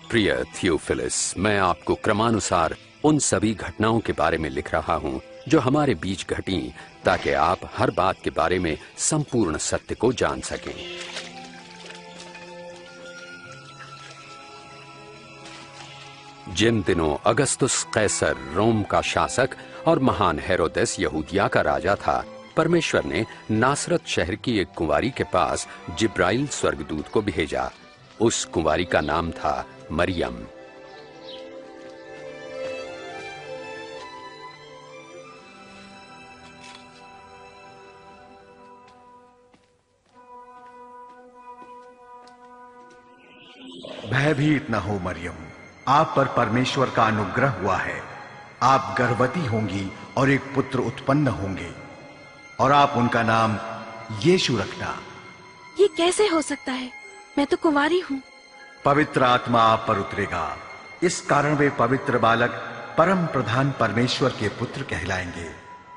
प्रिय थियोफिलस, मैं आपको क्रमानुसार उन सभी घटनाओं के बारे में लिख रहा हूं जो हमारे बीच घटी, ताकि आप हर बात के बारे में संपूर्ण सत्य को जान सकें। जिन दिनों अगस्तुस कैसर रोम का शासक और महान हेरोदेस यहूदिया का राजा था, परमेश्वर ने नासरत शहर की एक कुंवारी के पास जिब्राइल स्वर्गदूत को भेजा। उस कुंवारी का नाम था मरियम। भयभीत न हो मरियम, आप पर परमेश्वर का अनुग्रह हुआ है। आप गर्भवती होंगी और एक पुत्र उत्पन्न होंगे और आप उनका नाम यीशु रखना। ये कैसे हो सकता है? मैं तो कुंवारी हूँ। पवित्र आत्मा आप पर उतरेगा, इस कारण वे पवित्र बालक परम प्रधान परमेश्वर के पुत्र कहलाएंगे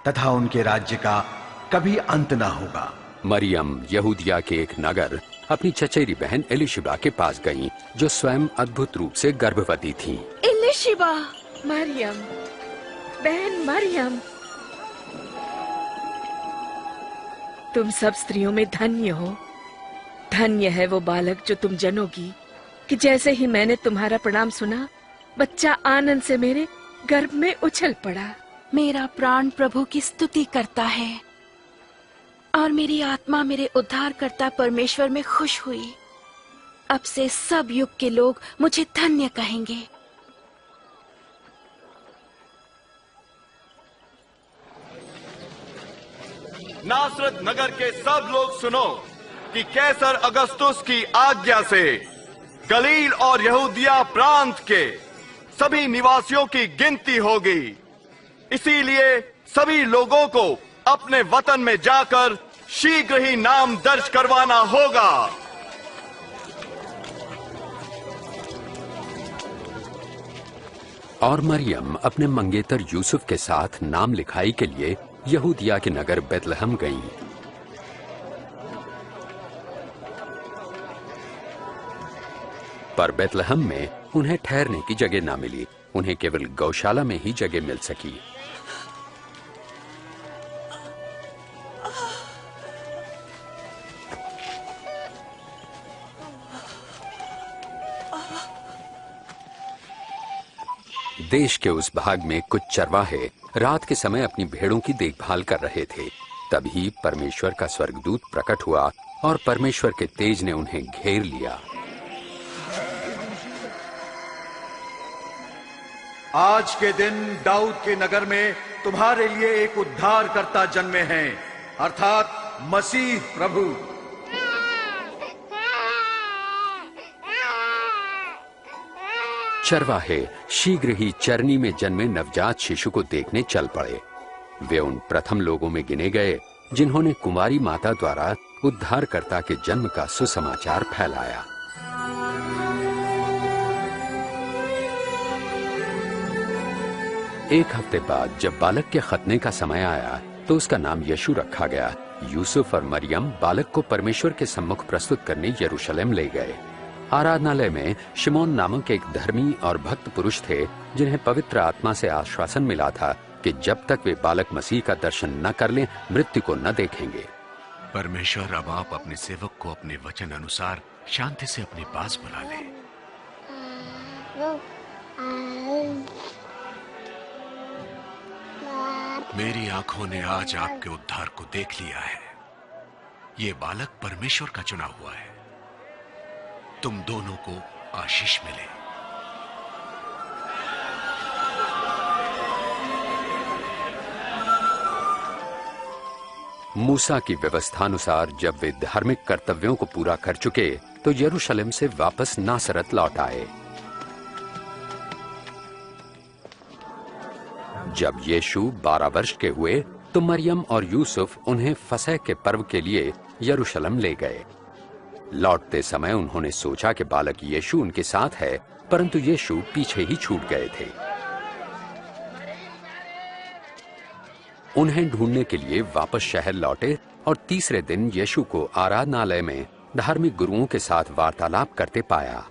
तथा उनके राज्य का कभी अंत ना होगा। मरियम यहूदिया के एक नगर अपनी चचेरी बहन एलिशिबा के पास गईं, जो स्वयं अद्भुत रूप से गर्भवती थी। एलिशिबा, मरियम, बहन मरियम, तुम सब स्त्रियों में धन्य हो। धन्य है वो बालक जो तुम जनोगी, कि जैसे ही मैंने तुम्हारा प्रणाम सुना, बच्चा आनंद से मेरे गर्भ में उछल पड़ा। मेरा प्राण प्रभु की स्तुति करता है और मेरी आत्मा मेरे उद्धारकर्ता परमेश्वर में खुश हुई। अब से सब युग के लोग मुझे धन्य कहेंगे। नासरत नगर के सब लोग सुनो कि कैसर अगस्तुस की आज्ञा से गलील और यहूदिया प्रांत के सभी निवासियों की गिनती होगी। इसीलिए सभी लोगों को अपने वतन में जाकर शीघ्र ही नाम दर्ज करवाना होगा। और मरियम अपने मंगेतर यूसुफ के साथ नाम लिखाई के लिए यहूदिया के नगर बेतलहम गईं। पर बेतलहम में उन्हें ठहरने की जगह ना मिली। उन्हें केवल गौशाला में ही जगह मिल सकी। देश के उस भाग में कुछ चरवाहे रात के समय अपनी भेड़ों की देखभाल कर रहे थे। तभी परमेश्वर का स्वर्गदूत प्रकट हुआ और परमेश्वर के तेज ने उन्हें घेर लिया। आज के दिन दाऊद के नगर में तुम्हारे लिए एक उद्धारकर्ता जन्मे हैं, अर्थात मसीह प्रभु। चरवाहे शीघ्र ही चरनी में जन्मे नवजात शिशु को देखने चल पड़े। वे उन प्रथम लोगों में गिने गए जिन्होंने कुंवारी माता द्वारा उद्धारकर्ता के जन्म का सुसमाचार फैलाया। एक हफ्ते बाद जब बालक के खतने का समय आया तो उसका नाम यीशु रखा गया। यूसुफ और मरियम बालक को परमेश्वर के सम्मुख प्रस्तुत करने यरूशलेम ले गए। आराधनालय में शिमोन नामक एक धर्मी और भक्त पुरुष थे, जिन्हें पवित्र आत्मा से आश्वासन मिला था कि जब तक वे बालक मसीह का दर्शन न कर लें, मृत्यु को न देखेंगे। परमेश्वर, अब आप अपने सेवक को अपने वचन अनुसार शांति से अपने पास बुला ले। मेरी आंखों ने आज आपके उद्धार को देख लिया है। ये बालक परमेश्वर का चुना हुआ है। तुम दोनों को आशीष मिले। मूसा की व्यवस्थानुसार जब वे धार्मिक कर्तव्यों को पूरा कर चुके तो यरूशलेम से वापस नासरत लौट आए। जब यीशु 12 वर्ष के हुए तो मरियम और यूसुफ उन्हें फसह के पर्व के लिए यरूशलेम ले गए। लौटते समय उन्होंने सोचा कि बालक यीशु उनके साथ है, परंतु यीशु पीछे ही छूट गए थे। उन्हें ढूंढने के लिए वापस शहर लौटे और तीसरे दिन यीशु को आराधनालय में धार्मिक गुरुओं के साथ वार्तालाप करते पाया।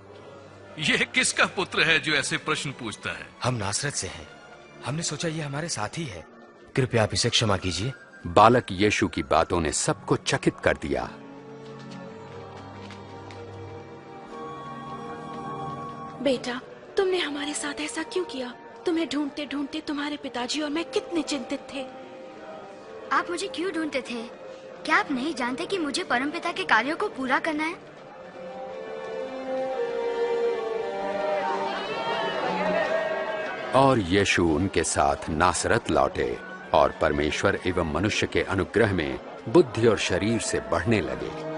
ये किसका पुत्र है जो ऐसे प्रश्न पूछता है? हम नासरत से हैं। हमने सोचा ये हमारे साथी है। कृपया आप इसे क्षमा कीजिए। बालक यीशु की बातों ने सबको चकित कर दिया। बेटा, तुमने हमारे साथ ऐसा क्यों किया? तुम्हें ढूंढते ढूंढते तुम्हारे पिताजी और मैं कितने चिंतित थे। आप मुझे क्यों ढूंढते थे? क्या आप नहीं जानते कि मुझे परमपिता के कार्यों को पूरा करना है? और यीशु उनके साथ नासरत लौटे और परमेश्वर एवं मनुष्य के अनुग्रह में बुद्धि और शरीर से बढ़ने लगे।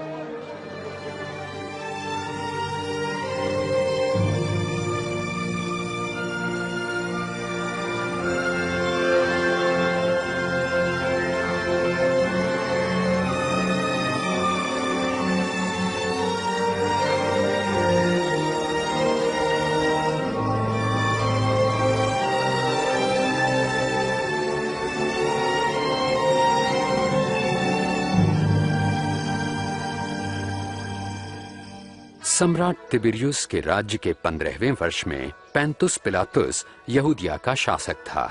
सम्राट तिबिरियुस के राज्य के 15वें वर्ष में पैंतुस पिलातुस यहूदिया का शासक था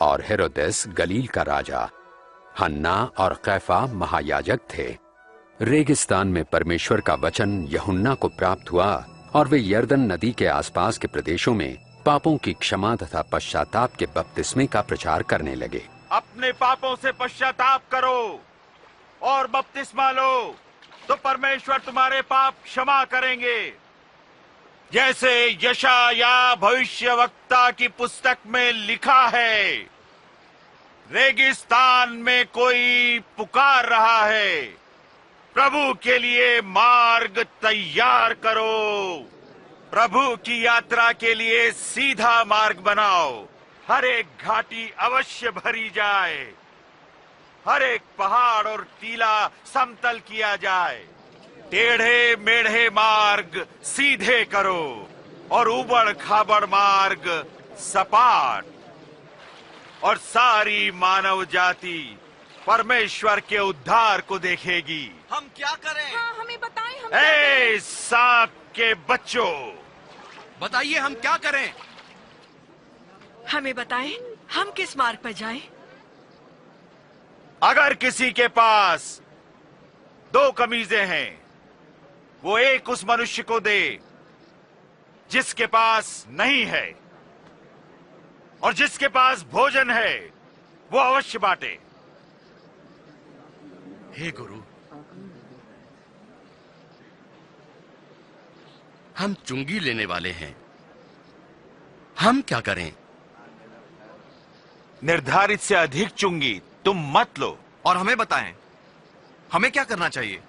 और हेरोदेस गलील का राजा। हन्ना और कैफा महायाजक थे। रेगिस्तान में परमेश्वर का वचन यूहन्ना को प्राप्त हुआ और वे यर्दन नदी के आसपास के प्रदेशों में पापों की क्षमा तथा पश्चाताप के बपतिस्मे का प्रचार करने लगे। अपने पापों से पश्चाताप करो और बपतिस्मा लो तो परमेश्वर तुम्हारे पाप क्षमा करेंगे। जैसे यशाया भविष्यवक्ता की पुस्तक में लिखा है, रेगिस्तान में कोई पुकार रहा है, प्रभु के लिए मार्ग तैयार करो, प्रभु की यात्रा के लिए सीधा मार्ग बनाओ। हर एक घाटी अवश्य भरी जाए, हर एक पहाड़ और टीला समतल किया जाए, टेढ़े मेढ़े मार्ग सीधे करो और उबड़ खाबड़ मार्ग सपाट। और सारी मानव जाति परमेश्वर के उद्धार को देखेगी। हम क्या करें? हाँ, हमें बताएं, हम ए सांप के बच्चों, बताइए हम क्या करें? हमें बताएं, हम किस मार्ग पर जाएं? अगर किसी के पास 2 कमीजें हैं, वो एक उस मनुष्य को दे जिसके पास नहीं है, और जिसके पास भोजन है वो अवश्य बांटे। हे गुरु, हम चुंगी लेने वाले हैं, हम क्या करें? निर्धारित से अधिक चुंगी तुम मत लो। और हमें बताएं, हमें क्या करना चाहिए?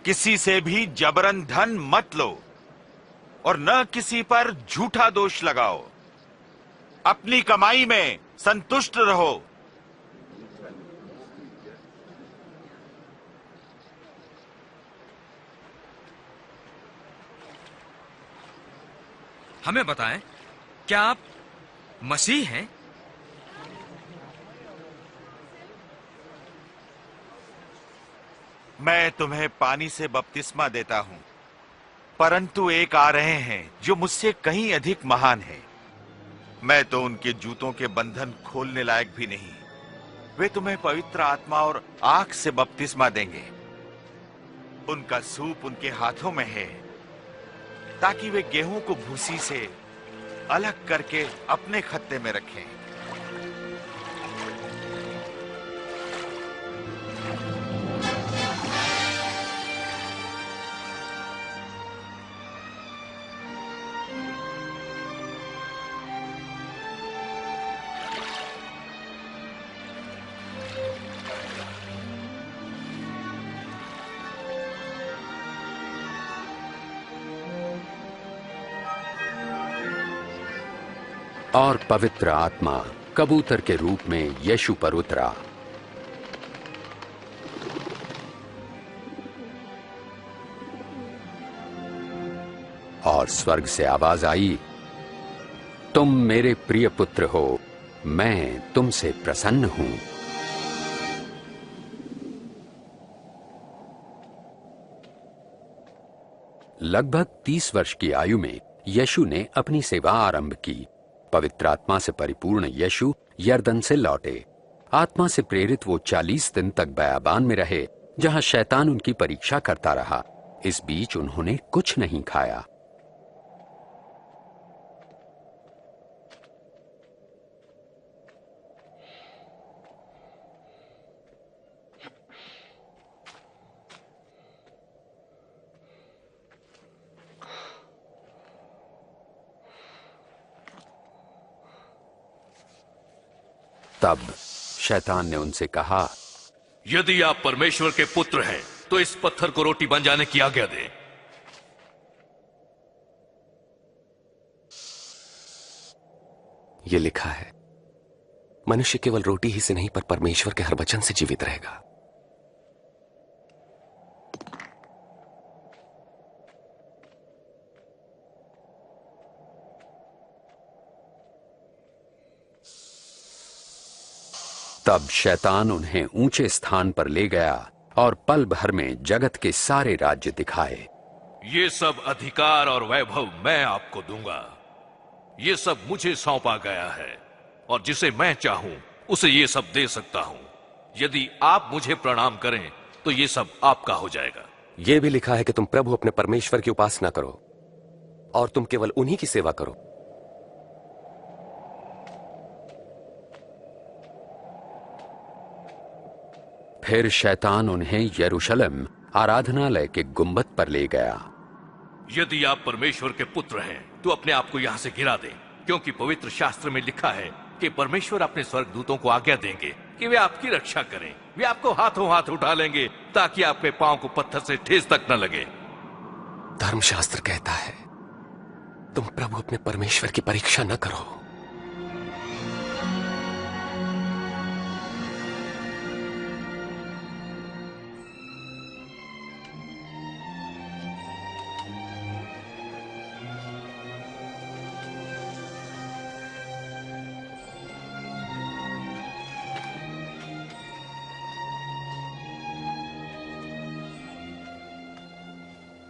किसी से भी जबरन धन मत लो और न किसी पर झूठा दोष लगाओ। अपनी कमाई में संतुष्ट रहो। हमें बताएं, क्या आप मसीह हैं? मैं तुम्हें पानी से बपतिस्मा देता हूं, परंतु एक आ रहे हैं जो मुझसे कहीं अधिक महान है। मैं तो उनके जूतों के बंधन खोलने लायक भी नहीं। वे तुम्हें पवित्र आत्मा और आग से बपतिस्मा देंगे। उनका सूप उनके हाथों में है, ताकि वे गेहूं को भूसी से अलग करके अपने खत्ते में रखें। और पवित्र आत्मा कबूतर के रूप में यीशु पर उतरा। और स्वर्ग से आवाज आई, तुम मेरे प्रिय पुत्र हो, मैं तुमसे प्रसन्न हूं। लगभग 30 वर्ष की आयु में यीशु ने अपनी सेवा आरंभ की। पवित्र आत्मा से परिपूर्ण यीशु यरदन से लौटे। आत्मा से प्रेरित वो 40 दिन तक बयाबान में रहे, जहां शैतान उनकी परीक्षा करता रहा। इस बीच उन्होंने कुछ नहीं खाया। तब शैतान ने उनसे कहा, यदि आप परमेश्वर के पुत्र हैं तो इस पत्थर को रोटी बन जाने की आज्ञा दें। ये लिखा है, मनुष्य केवल रोटी ही से नहीं पर परमेश्वर के हर वचन से जीवित रहेगा। तब शैतान उन्हें ऊंचे स्थान पर ले गया और पल भर में जगत के सारे राज्य दिखाए। ये सब अधिकार और वैभव मैं आपको दूंगा। ये सब मुझे सौंपा गया है और जिसे मैं चाहूं उसे ये सब दे सकता हूं। यदि आप मुझे प्रणाम करें तो ये सब आपका हो जाएगा। ये भी लिखा है कि तुम प्रभु अपने परमेश्वर की उपासना करो और तुम केवल उन्हीं की सेवा करो। फिर शैतान उन्हें यरूशलेम आराधनालय के गुंबद पर ले गया। यदि आप परमेश्वर के पुत्र हैं तो अपने आप को यहां से गिरा दें, क्योंकि पवित्र शास्त्र में लिखा है कि परमेश्वर अपने स्वर्गदूतों को आज्ञा देंगे कि वे आपकी रक्षा करें। वे आपको हाथों हाथ उठा लेंगे ताकि आपके पांव को पत्थर से ठेस तक न लगे। धर्मशास्त्र कहता है, तुम प्रभु अपने परमेश्वर की परीक्षा न करो।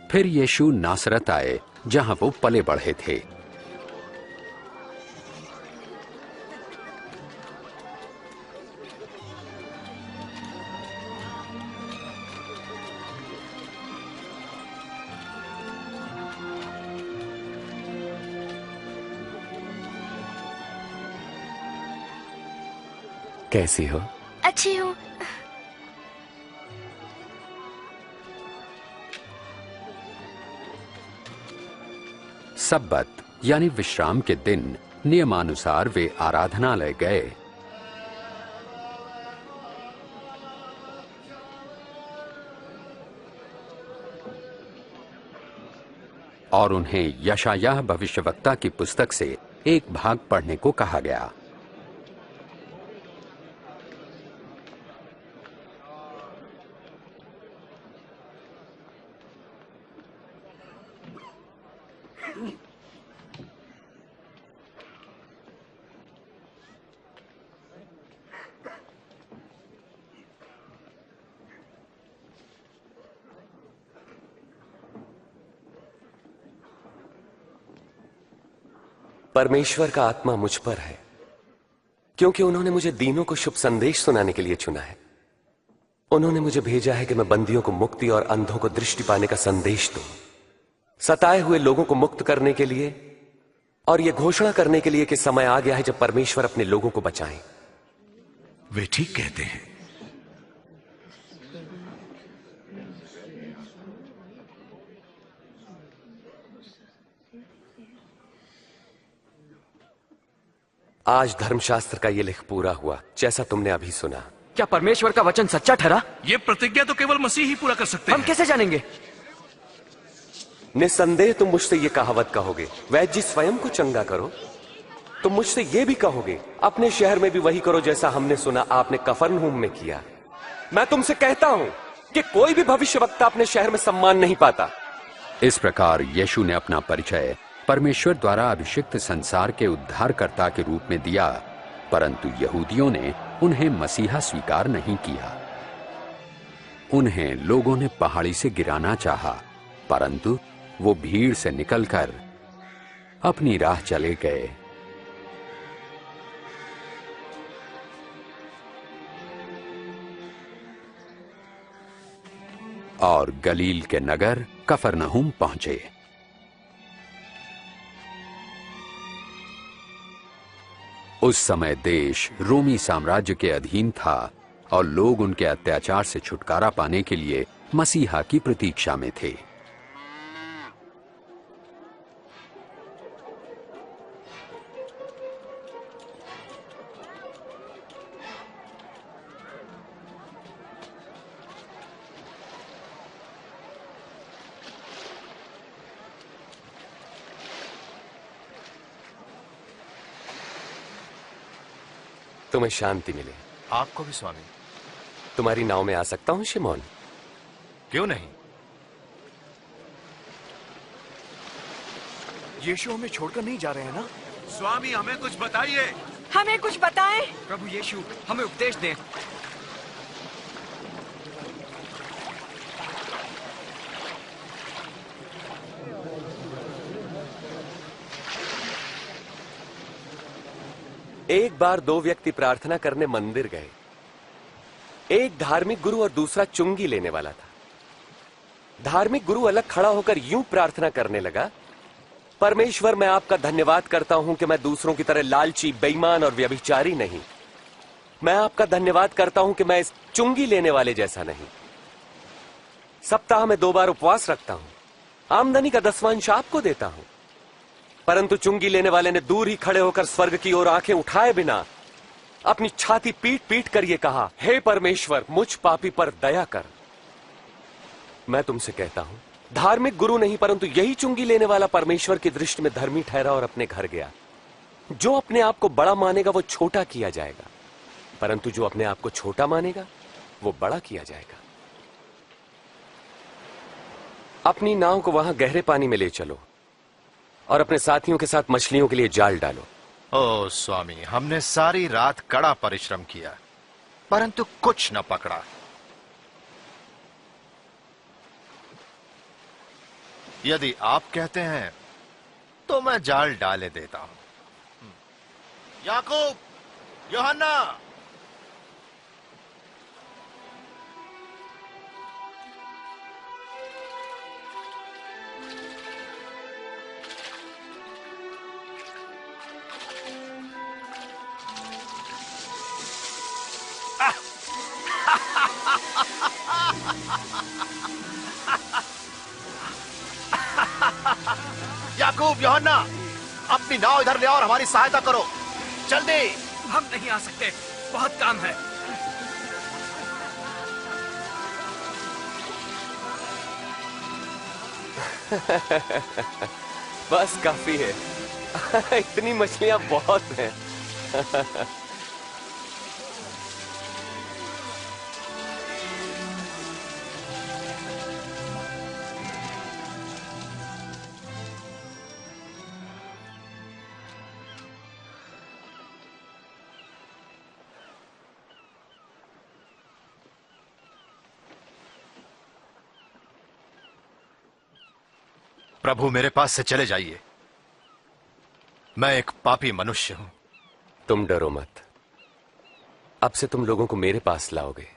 फिर यीशु नासरत आए, जहां वो पले बढ़े थे। कैसी हो? अच्छी हूँ। सब्बत यानी विश्राम के दिन नियमानुसार वे आराधनालय गए। और उन्हें यशायाह भविष्यवक्ता की पुस्तक से एक भाग पढ़ने को कहा गया। परमेश्वर का आत्मा मुझ पर है, क्योंकि उन्होंने मुझे दीनों को शुभ संदेश सुनाने के लिए चुना है। उन्होंने मुझे भेजा है कि मैं बंदियों को मुक्ति और अंधों को दृष्टि पाने का संदेश दूं, सताए हुए लोगों को मुक्त करने के लिए और यह घोषणा करने के लिए कि समय आ गया है जब परमेश्वर अपने लोगों को बचाएं। वे ठीक कहते हैं। आज धर्मशास्त्र का ये लेख पूरा हुआ, जैसा तुमने अभी सुना। क्या परमेश्वर का वचन सच्चा ठहरा? ये प्रतिज्ञा तो केवल मसीह ही पूरा कर सकते हैं। हम कैसे जानेंगे? निस्संदेह तुम मुझसे ये कहावत कहोगे, वैद्य जी स्वयं को चंगा करो। तुम मुझसे ये भी कहोगे, अपने शहर में भी वही करो जैसा हमने सुना आपने कफरनहूम में किया। मैं तुमसे कहता हूं कि कोई भी भविष्यवक्ता अपने शहर में सम्मान नहीं पाता। इस प्रकार यीशु ने अपना परिचय परमेश्वर द्वारा अभिषिक्त संसार के उद्धारकर्ता के रूप में दिया, परंतु यहूदियों ने उन्हें मसीहा स्वीकार नहीं किया। उन्हें लोगों ने पहाड़ी से गिराना चाहा, परंतु वो भीड़ से निकलकर अपनी राह चले गए। और गलील के नगर कफरनहूम पहुंचे। उस समय देश रोमी साम्राज्य के अधीन था और लोग उनके अत्याचार से छुटकारा पाने के लिए मसीहा की प्रतीक्षा में थे। तुम्हें शांति मिले। आपको भी स्वामी। तुम्हारी नाव में आ सकता हूं शिमोन? क्यों नहीं? यीशु हमें छोड़कर नहीं जा रहे हैं ना? स्वामी हमें कुछ बताइए। हमें कुछ बताएं। प्रभु यीशु हमें उपदेश दें। एक बार दो व्यक्ति प्रार्थना करने मंदिर गए। एक धार्मिक गुरु और दूसरा चुंगी लेने वाला था। धार्मिक गुरु अलग खड़ा होकर यूं प्रार्थना करने लगा, परमेश्वर मैं आपका धन्यवाद करता हूं कि मैं दूसरों की तरह लालची, बेईमान और व्यभिचारी नहीं। मैं आपका धन्यवाद करता हूं कि मैं इस चुंगी लेने वाले जैसा नहीं। सप्ताह में 2 बार उपवास रखता हूं। आमदनी का 10वांश आपको देता हूं। परंतु चुंगी लेने वाले ने दूर ही खड़े होकर स्वर्ग की ओर आंखें उठाए बिना अपनी छाती पीट पीट कर यह कहा, हे परमेश्वर मुझ पापी पर दया कर। मैं तुमसे कहता हूं, धार्मिक गुरु नहीं परंतु यही चुंगी लेने वाला परमेश्वर की दृष्टि में धर्मी ठहरा और अपने घर गया। जो अपने आप को बड़ा मानेगा वो छोटा किया जाएगा, परंतु जो अपने आप को छोटा मानेगा वो बड़ा किया जाएगा। अपनी नाव को वहां गहरे पानी में ले चलो और अपने साथियों के साथ मछलियों के लिए जाल डालो। ओ स्वामी, हमने सारी रात कड़ा परिश्रम किया परंतु कुछ न पकड़ा। यदि आप कहते हैं तो मैं जाल डाले देता हूं। याकूब, यूहन्ना, याकूब, यूहन्ना, अपनी नाव इधर ले और हमारी सहायता करो जल्दी। हम नहीं आ सकते, बहुत काम है। बस काफी है। इतनी मछलियां बहुत हैं। प्रभु मेरे पास से चले जाइए, मैं एक पापी मनुष्य हूं। तुम डरो मत, अब से तुम लोगों को मेरे पास लाओगे।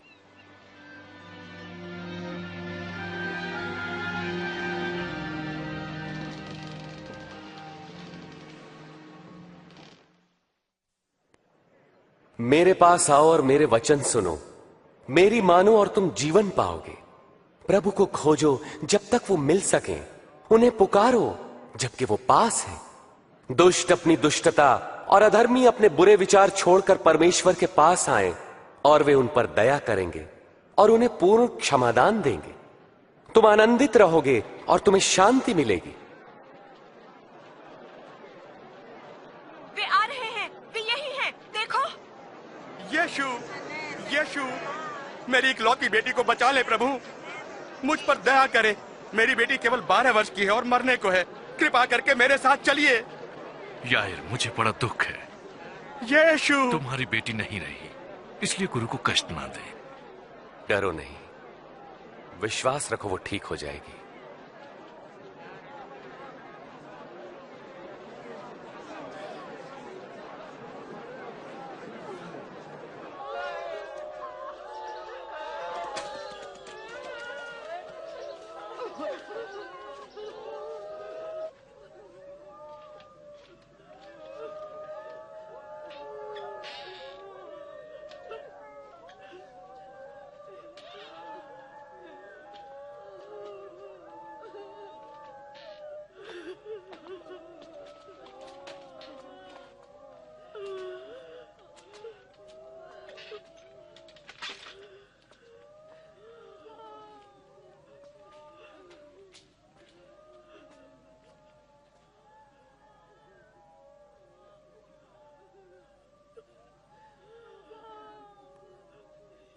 मेरे पास आओ और मेरे वचन सुनो, मेरी मानो और तुम जीवन पाओगे। प्रभु को खोजो जब तक वो मिल सके, उन्हें पुकारो जबकि वो पास है। दुष्ट अपनी दुष्टता और अधर्मी अपने बुरे विचार छोड़कर परमेश्वर के पास आए और वे उन पर दया करेंगे और उन्हें पूर्ण क्षमादान देंगे। तुम आनंदित रहोगे और तुम्हें शांति मिलेगी। वे आ रहे हैं, वे यही हैं, देखो। यीशु, यीशु, मेरी इकलौती बेटी को बचा ले प्रभु, मुझ पर दया करे। मेरी बेटी केवल 12 वर्ष की है और मरने को है। कृपा करके मेरे साथ चलिए। यायर, मुझे बड़ा दुख है। यीशु, तुम्हारी बेटी नहीं रही, इसलिए गुरु को कष्ट ना दे। डरो नहीं, विश्वास रखो, वो ठीक हो जाएगी।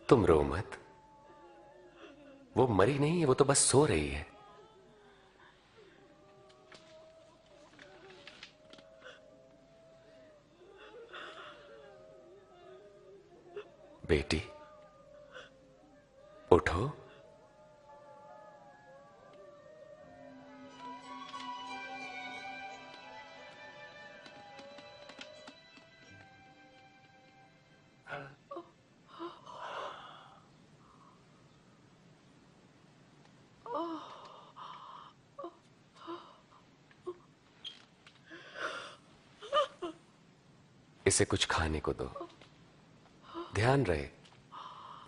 तुम रो मत, वो मरी नहीं है, वो तो बस सो रही है। बेटी उठो। इसे कुछ खाने को दो। ध्यान रहे,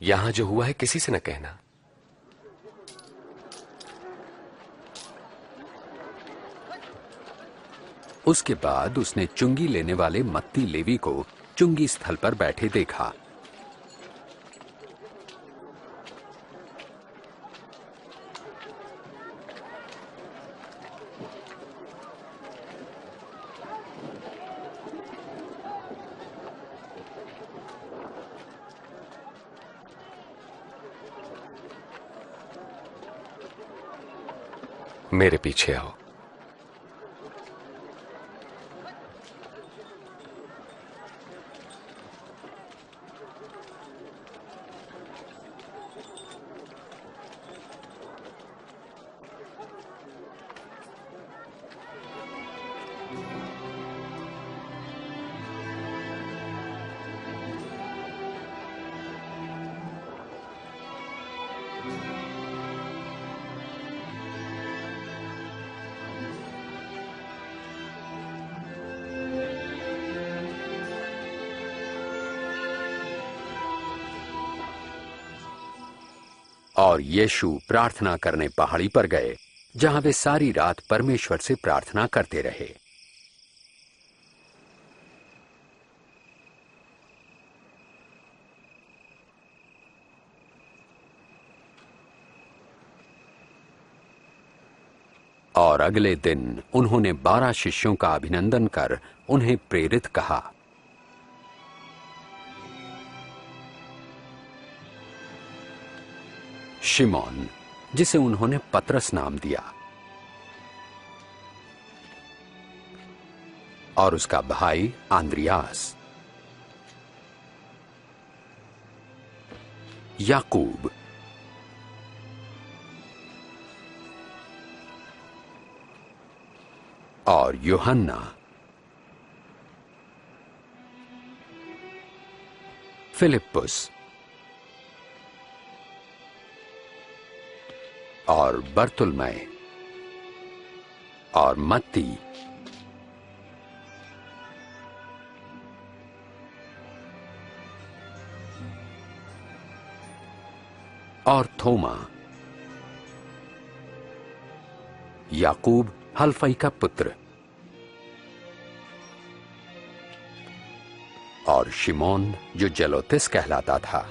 यहां जो हुआ है किसी से न कहना। उसके बाद उसने चुंगी लेने वाले मत्ती लेवी को चुंगी स्थल पर बैठे देखा। मेरे पीछे आओ। और यीशु प्रार्थना करने पहाड़ी पर गए, जहां वे सारी रात परमेश्वर से प्रार्थना करते रहे। और अगले दिन उन्होंने 12 शिष्यों का अभिनंदन कर उन्हें प्रेरित कहा। शिमोन, जिसे उन्होंने पतरस नाम दिया, और उसका भाई आंद्रियास, याकूब, और यूहन्ना, फिलिप्पुस, और बर्तुलमै, और मत्ती, और थोमा, याकूब हल्फई का पुत्र, और शिमोन जो जलोतिस कहलाता था,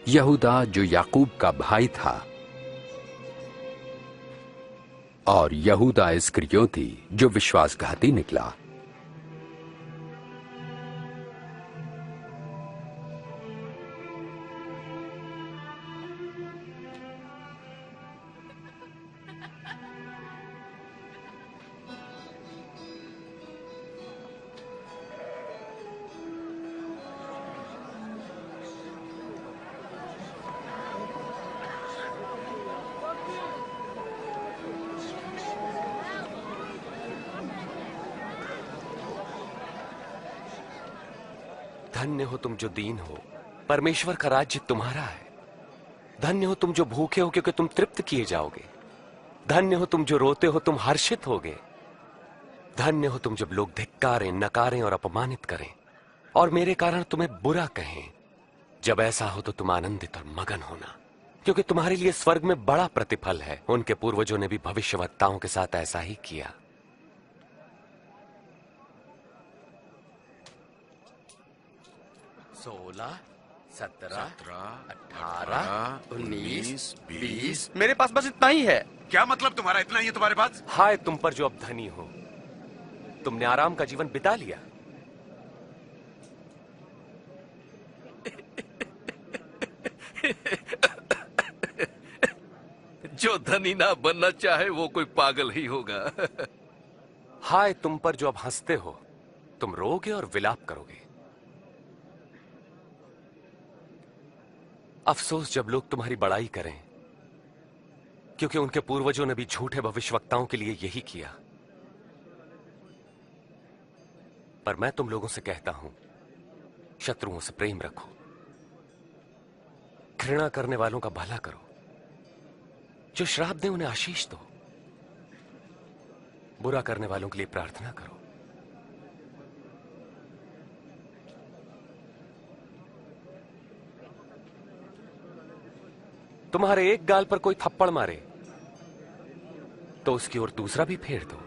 यहूदा जो याकूब का भाई था, और यहूदा इस्करियोती जो विश्वासघाती निकला। धन्य हो तुम जो दीन हो, परमेश्वर का राज्य तुम्हारा है। धन्य हो तुम जो भूखे हो, क्योंकि तुम तृप्त किए जाओगे। धन्य हो तुम जो रोते हो, तुम हर्षित होगे। धन्य हो तुम जब लोग धिक्कारें, नकारें और अपमानित करें और मेरे कारण तुम्हें बुरा कहें। जब ऐसा हो तो तुम आनंदित और मगन होना, क्योंकि तुम्हारे लिए स्वर्ग में बड़ा प्रतिफल है। उनके पूर्वजों ने भी भविष्यवक्ताओं के साथ ऐसा ही किया। 16, 17, 18, 19, 20। मेरे पास बस इतना ही है। क्या मतलब तुम्हारा इतना ही है तुम्हारे पास? हाय तुम पर जो अब धनी हो, तुमने आराम का जीवन बिता लिया। जो धनी ना बनना चाहे वो कोई पागल ही होगा। हाय तुम पर जो अब हंसते हो, तुम रोगे और विलाप करोगे। अफसोस जब लोग तुम्हारी बड़ाई करें, क्योंकि उनके पूर्वजों ने भी झूठे भविष्यवक्ताओं के लिए यही किया। पर मैं तुम लोगों से कहता हूं, शत्रुओं से प्रेम रखो, घृणा करने वालों का भला करो, जो श्राप दे उन्हें आशीष दो, बुरा करने वालों के लिए प्रार्थना करो। तुम्हारे एक गाल पर कोई थप्पड़ मारे तो उसकी ओर दूसरा भी फेर दो।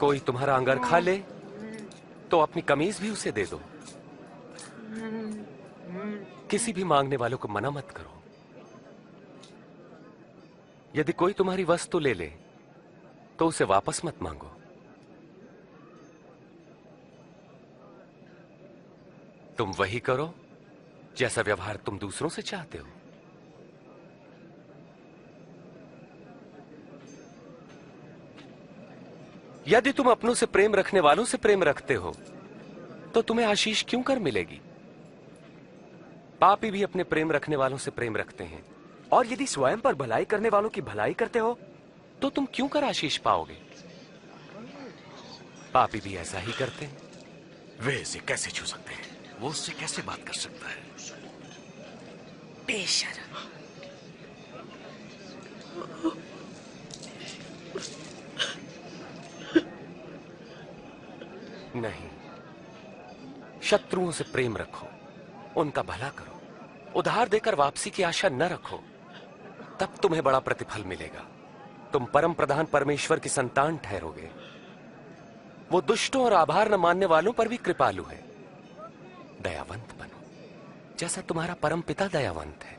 कोई तुम्हारा अंगर खा ले तो अपनी कमीज भी उसे दे दो। किसी भी मांगने वालों को मना मत करो। यदि कोई तुम्हारी वस्तु ले ले तो उसे वापस मत मांगो। तुम वही करो जैसा व्यवहार तुम दूसरों से चाहते हो। यदि तुम अपनों से प्रेम रखने वालों से प्रेम रखते हो तो तुम्हें आशीष क्यों कर मिलेगी? पापी भी अपने प्रेम रखने वालों से प्रेम रखते हैं। और यदि स्वयं पर भलाई करने वालों की भलाई करते हो तो तुम क्यों कर आशीष पाओगे? पापी भी ऐसा ही करते हैं। वे इसे कैसे छू सकते हैं? वो उससे कैसे बात कर सकता है? बेशर्म। नहीं, शत्रुओं से प्रेम रखो, उनका भला करो, उधार देकर वापसी की आशा न रखो, तब तुम्हें बड़ा प्रतिफल मिलेगा। तुम परम प्रधान परमेश्वर की संतान ठहरोगे। वो दुष्टों और आभार न मानने वालों पर भी कृपालु है। दयावंत बनो जैसा तुम्हारा परम पिता दयावंत है।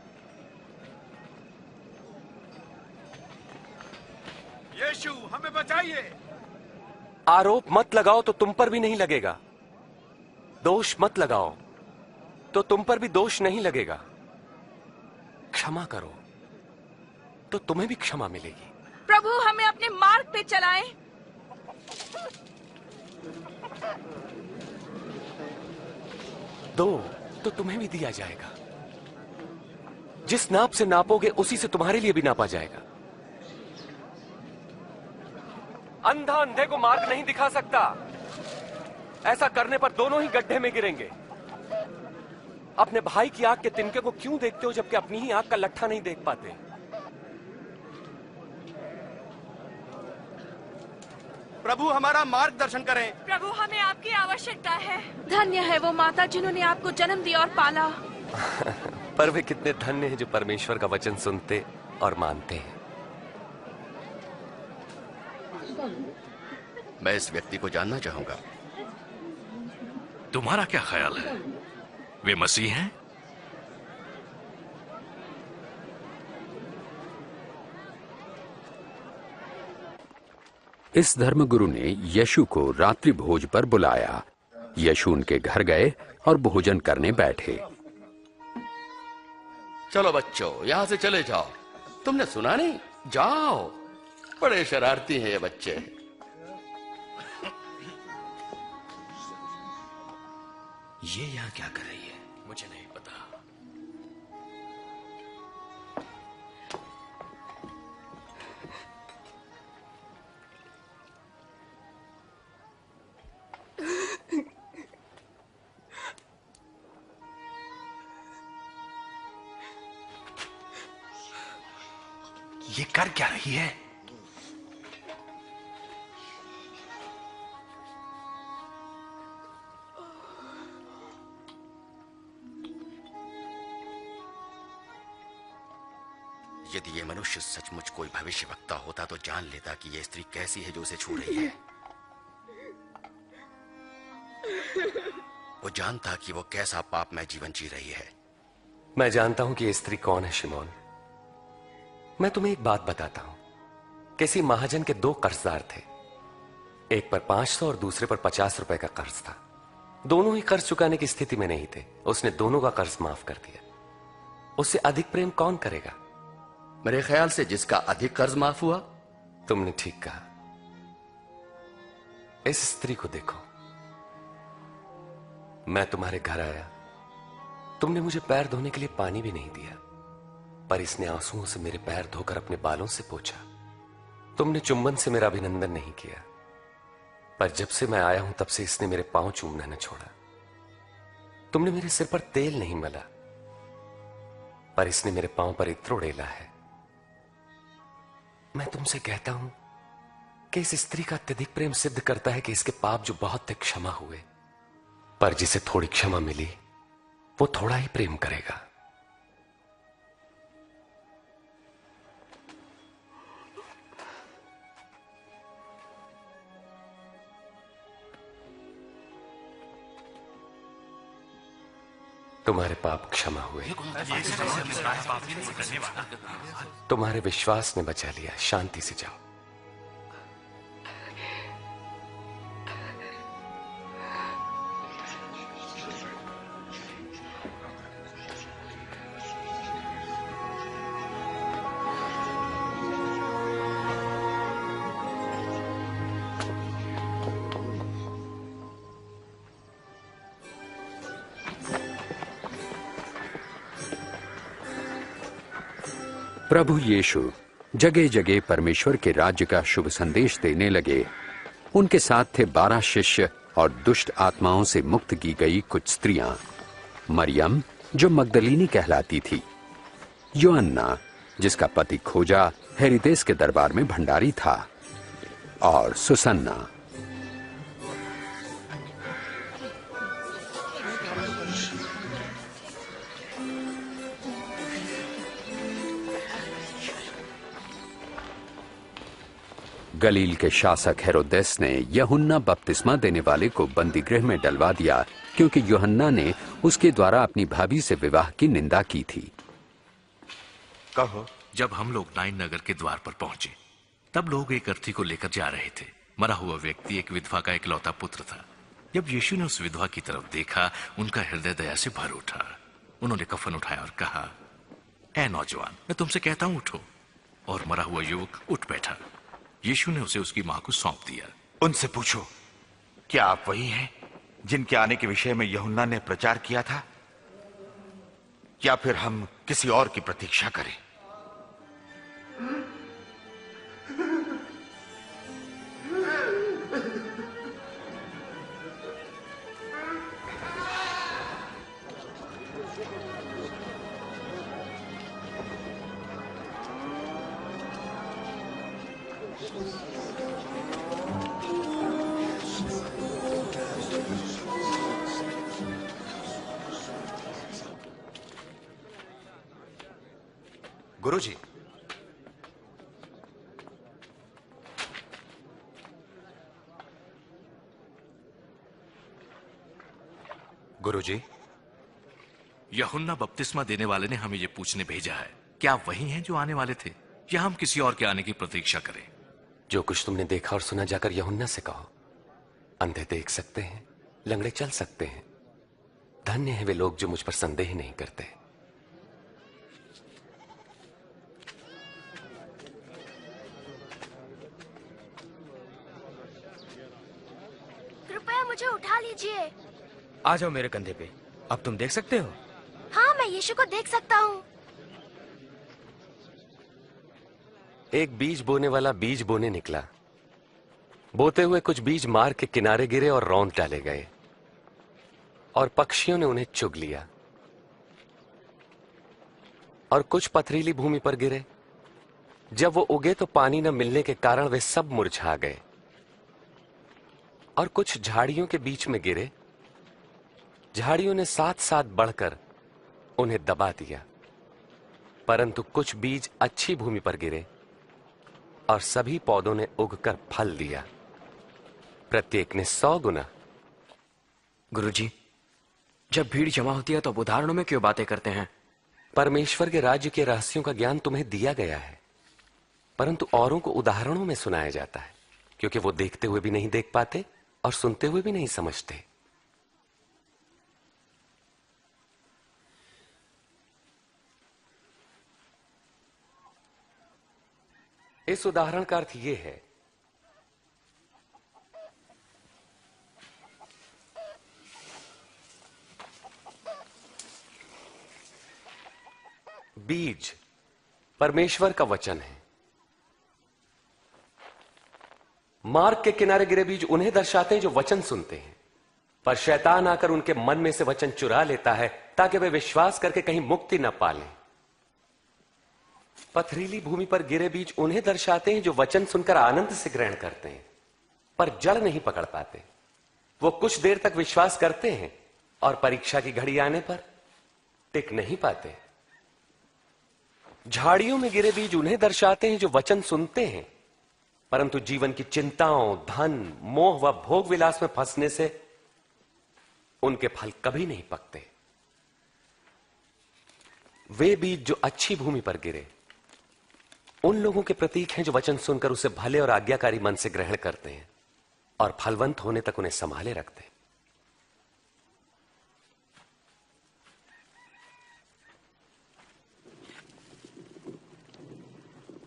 यीशु हमें बचाइए। आरोप मत लगाओ तो तुम पर भी नहीं लगेगा। दोष मत लगाओ तो तुम पर भी दोष नहीं लगेगा। क्षमा करो तो तुम्हें भी क्षमा मिलेगी। प्रभु हमें अपने मार्ग पे चलाएं। दो तो तुम्हें भी दिया जाएगा। जिस नाप से नापोगे उसी से तुम्हारे लिए भी नापा जाएगा। अंधा अंधे को मार्ग नहीं दिखा सकता। ऐसा करने पर दोनों ही गड्ढे में गिरेंगे। अपने भाई की आंख के तिनके को क्यों देखते हो जबकि अपनी ही आंख का लट्ठा नहीं देख पाते? प्रभु हमारा मार्गदर्शन करें। प्रभु हमें आपकी आवश्यकता है। धन्य है वो माता जिन्होंने आपको जन्म दिया और पाला। पर वे कितने धन्य हैं जो परमेश्वर का वचन सुनते और मानते हैं। मैं इस व्यक्ति को जानना चाहूंगा। तुम्हारा क्या ख्याल है? वे मसीह हैं? इस धर्मगुरु ने यीशु को रात्रि भोज पर बुलाया। यीशु उनके घर गए और भोजन करने बैठे। चलो बच्चों यहां से चले जाओ। तुमने सुना नहीं? जाओ। बड़े शरारती हैं ये बच्चे। ये यहां क्या कर रही है? मुझे नहीं पता। ये कर क्या रही है? यदि ये मनुष्य सचमुच कोई भविष्यवक्ता होता तो जान लेता कि ये स्त्री कैसी है जो उसे छू रही है। वो जानता कि वो कैसा पापमय जीवन जी रही है। मैं जानता हूं कि ये स्त्री कौन है शिमोन। मैं तुम्हें एक बात बताता हूं। किसी महाजन के दो कर्जदार थे। एक पर 500 और दूसरे पर 50 रुपए का कर्ज था। दोनों ही कर्ज चुकाने की स्थिति में नहीं थे। उसने दोनों का कर्ज माफ कर दिया। उससे अधिक प्रेम कौन करेगा? मेरे ख्याल से जिसका अधिक कर्ज माफ हुआ। तुमने ठीक कहा। इस स्त्री को देखो। मैं तुम्हारे घर आया, तुमने मुझे पैर धोने के लिए पानी भी नहीं दिया, पर इसने आंसुओं से मेरे पैर धोकर अपने बालों से पोंछा। तुमने चुंबन से मेरा अभिनंदन नहीं किया, पर जब से मैं आया हूं तब से इसने मेरे पांव चूमना न छोड़ा। तुमने मेरे सिर पर तेल नहीं मला, पर इसने मेरे पांव पर इत्र उड़ेला है। मैं तुमसे कहता हूं कि इस स्त्री का अत्यधिक प्रेम सिद्ध करता है कि इसके पाप जो बहुत थे क्षमा हुए, पर जिसे थोड़ी क्षमा मिली वो थोड़ा ही प्रेम करेगा। तुम्हारे पाप क्षमा हुए। तुम्हारे विश्वास ने बचा लिया। शांति से जाओ। प्रभु यीशु जगह जगह परमेश्वर के राज्य का शुभ संदेश देने लगे। उनके साथ थे 12 शिष्य और दुष्ट आत्माओं से मुक्त की गई कुछ स्त्रियां। मरियम जो मगदलीनी कहलाती थी, योअन्ना जिसका पति खोजा हेरोदेस के दरबार में भंडारी था, और सुसन्ना। गलील के शासक हेरोदेस ने यूहन्ना बपतिस्मा देने वाले को बंदी गृह में डलवा दिया, क्योंकि यूहन्ना ने उसके द्वारा अपनी भाभी से विवाह की निंदा की थी। कहो। जब हम लोग नाइन नगर के द्वार पर पहुंचे, तब लोग एक अर्थी को लेकर जा रहे थे। मरा हुआ व्यक्ति एक विधवा का इकलौता पुत्र था। जब यीशु ने उस विधवा की तरफ देखा, उनका हृदय दया से भर उठा। उन्होंने कफन उठाया और कहा, ऐ नौजवान, मैं तुमसे कहता हूं उठो। और मरा हुआ युवक उठ बैठा। यीशु ने उसे उसकी मां को सौंप दिया। उनसे पूछो, क्या आप वही हैं जिनके आने के विषय में यूहन्ना ने प्रचार किया था, या फिर हम किसी और की प्रतीक्षा करें? गुरुजी, गुरुजी, यूहन्ना बपतिस्मा देने वाले ने हमें यह पूछने भेजा है, क्या आप वही हैं जो आने वाले थे, या हम किसी और के आने की प्रतीक्षा करें? जो कुछ तुमने देखा और सुना जाकर यूहन्ना से कहो। अंधे देख सकते हैं, लंगड़े चल सकते हैं। धन्य हैं वे लोग जो मुझ पर संदेह नहीं करते। कृपया मुझे उठा लीजिए। आ जाओ मेरे कंधे पे। अब तुम देख सकते हो? हाँ, मैं यीशु को देख सकता हूँ। एक बीज बोने वाला बीज बोने निकला। बोते हुए कुछ बीज मार्ग के किनारे गिरे और रौंद डाले गए, और पक्षियों ने उन्हें चुग लिया। और कुछ पथरीली भूमि पर गिरे। जब वो उगे तो पानी न मिलने के कारण वे सब मुरझा गए। और कुछ झाड़ियों के बीच में गिरे। झाड़ियों ने साथ साथ बढ़कर उन्हें दबा दिया। परंतु कुछ बीज अच्छी भूमि पर गिरे, और सभी पौधों ने उगकर फल दिया, प्रत्येक ने 100 गुना। गुरुजी, जब भीड़ जमा होती है तो आप उदाहरणों में क्यों बातें करते हैं? परमेश्वर के राज्य के रहस्यों का ज्ञान तुम्हें दिया गया है, परंतु औरों को उदाहरणों में सुनाया जाता है, क्योंकि वो देखते हुए भी नहीं देख पाते और सुनते हुए भी नहीं समझते। इस उदाहरण का अर्थ यह है बीज परमेश्वर का वचन है। मार्ग के किनारे गिरे बीज उन्हें दर्शाते हैं जो वचन सुनते हैं, पर शैतान आकर उनके मन में से वचन चुरा लेता है ताकि वे विश्वास करके कहीं मुक्ति न पालें। पथरीली भूमि पर गिरे बीज उन्हें दर्शाते हैं जो वचन सुनकर आनंद से ग्रहण करते हैं, पर जड़ नहीं पकड़ पाते। वो कुछ देर तक विश्वास करते हैं और परीक्षा की घड़ी आने पर टिक नहीं पाते। झाड़ियों में गिरे बीज उन्हें दर्शाते हैं जो वचन सुनते हैं, परंतु जीवन की चिंताओं, धन, मोह व भोग विलास में फंसने से उनके फल कभी नहीं पकते। वे बीज जो अच्छी भूमि पर गिरे उन लोगों के प्रतीक हैं जो वचन सुनकर उसे भले और आज्ञाकारी मन से ग्रहण करते हैं और फलवंत होने तक उन्हें संभाले रखते हैं।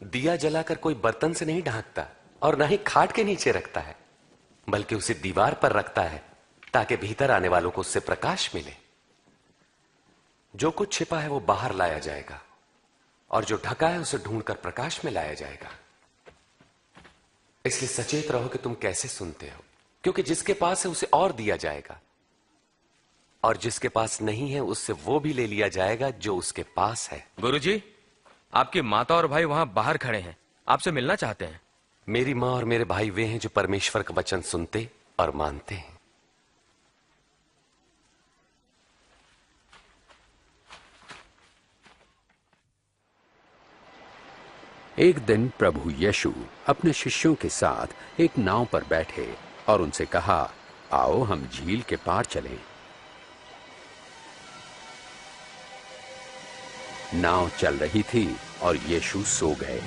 दिया जलाकर कोई बर्तन से नहीं ढांकता और ना ही खाट के नीचे रखता है, बल्कि उसे दीवार पर रखता है ताकि भीतर आने वालों को उससे प्रकाश मिले। जो कुछ छिपा है वो बाहर लाया जाएगा और जो ढका है उसे ढूंढकर प्रकाश में लाया जाएगा। इसलिए सचेत रहो कि तुम कैसे सुनते हो, क्योंकि जिसके पास है उसे और दिया जाएगा और जिसके पास नहीं है उससे वो भी ले लिया जाएगा जो उसके पास है। गुरुजी, आपकी माता और भाई वहां बाहर खड़े हैं, आपसे मिलना चाहते हैं। मेरी मां और मेरे भाई वे हैं जो परमेश्वर का वचन सुनते और मानते हैं। एक दिन प्रभु यीशु अपने शिष्यों के साथ एक नाव पर बैठे और उनसे कहा, आओ हम झील के पार चलें। नाव चल रही थी और यीशु सो गए।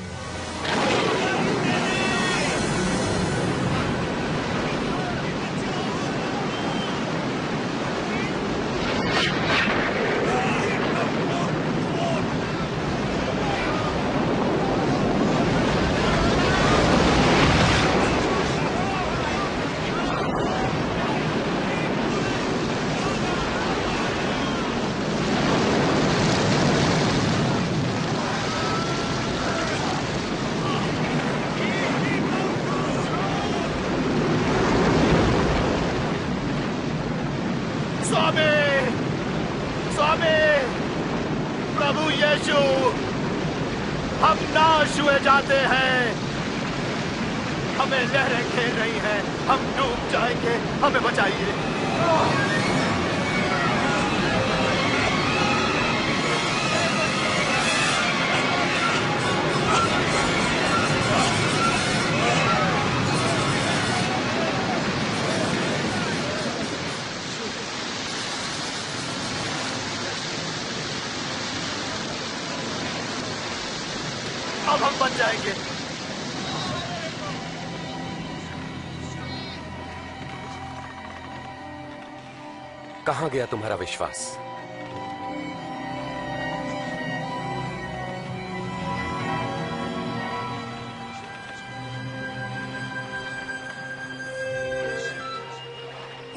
प्रभु यीशु, हम नाश हुए जाते हैं, हमें लहरें घेर रही हैं, हम डूब जाएंगे, हमें बचाइए। अब हम बच जाएंगे। कहां गया तुम्हारा विश्वास?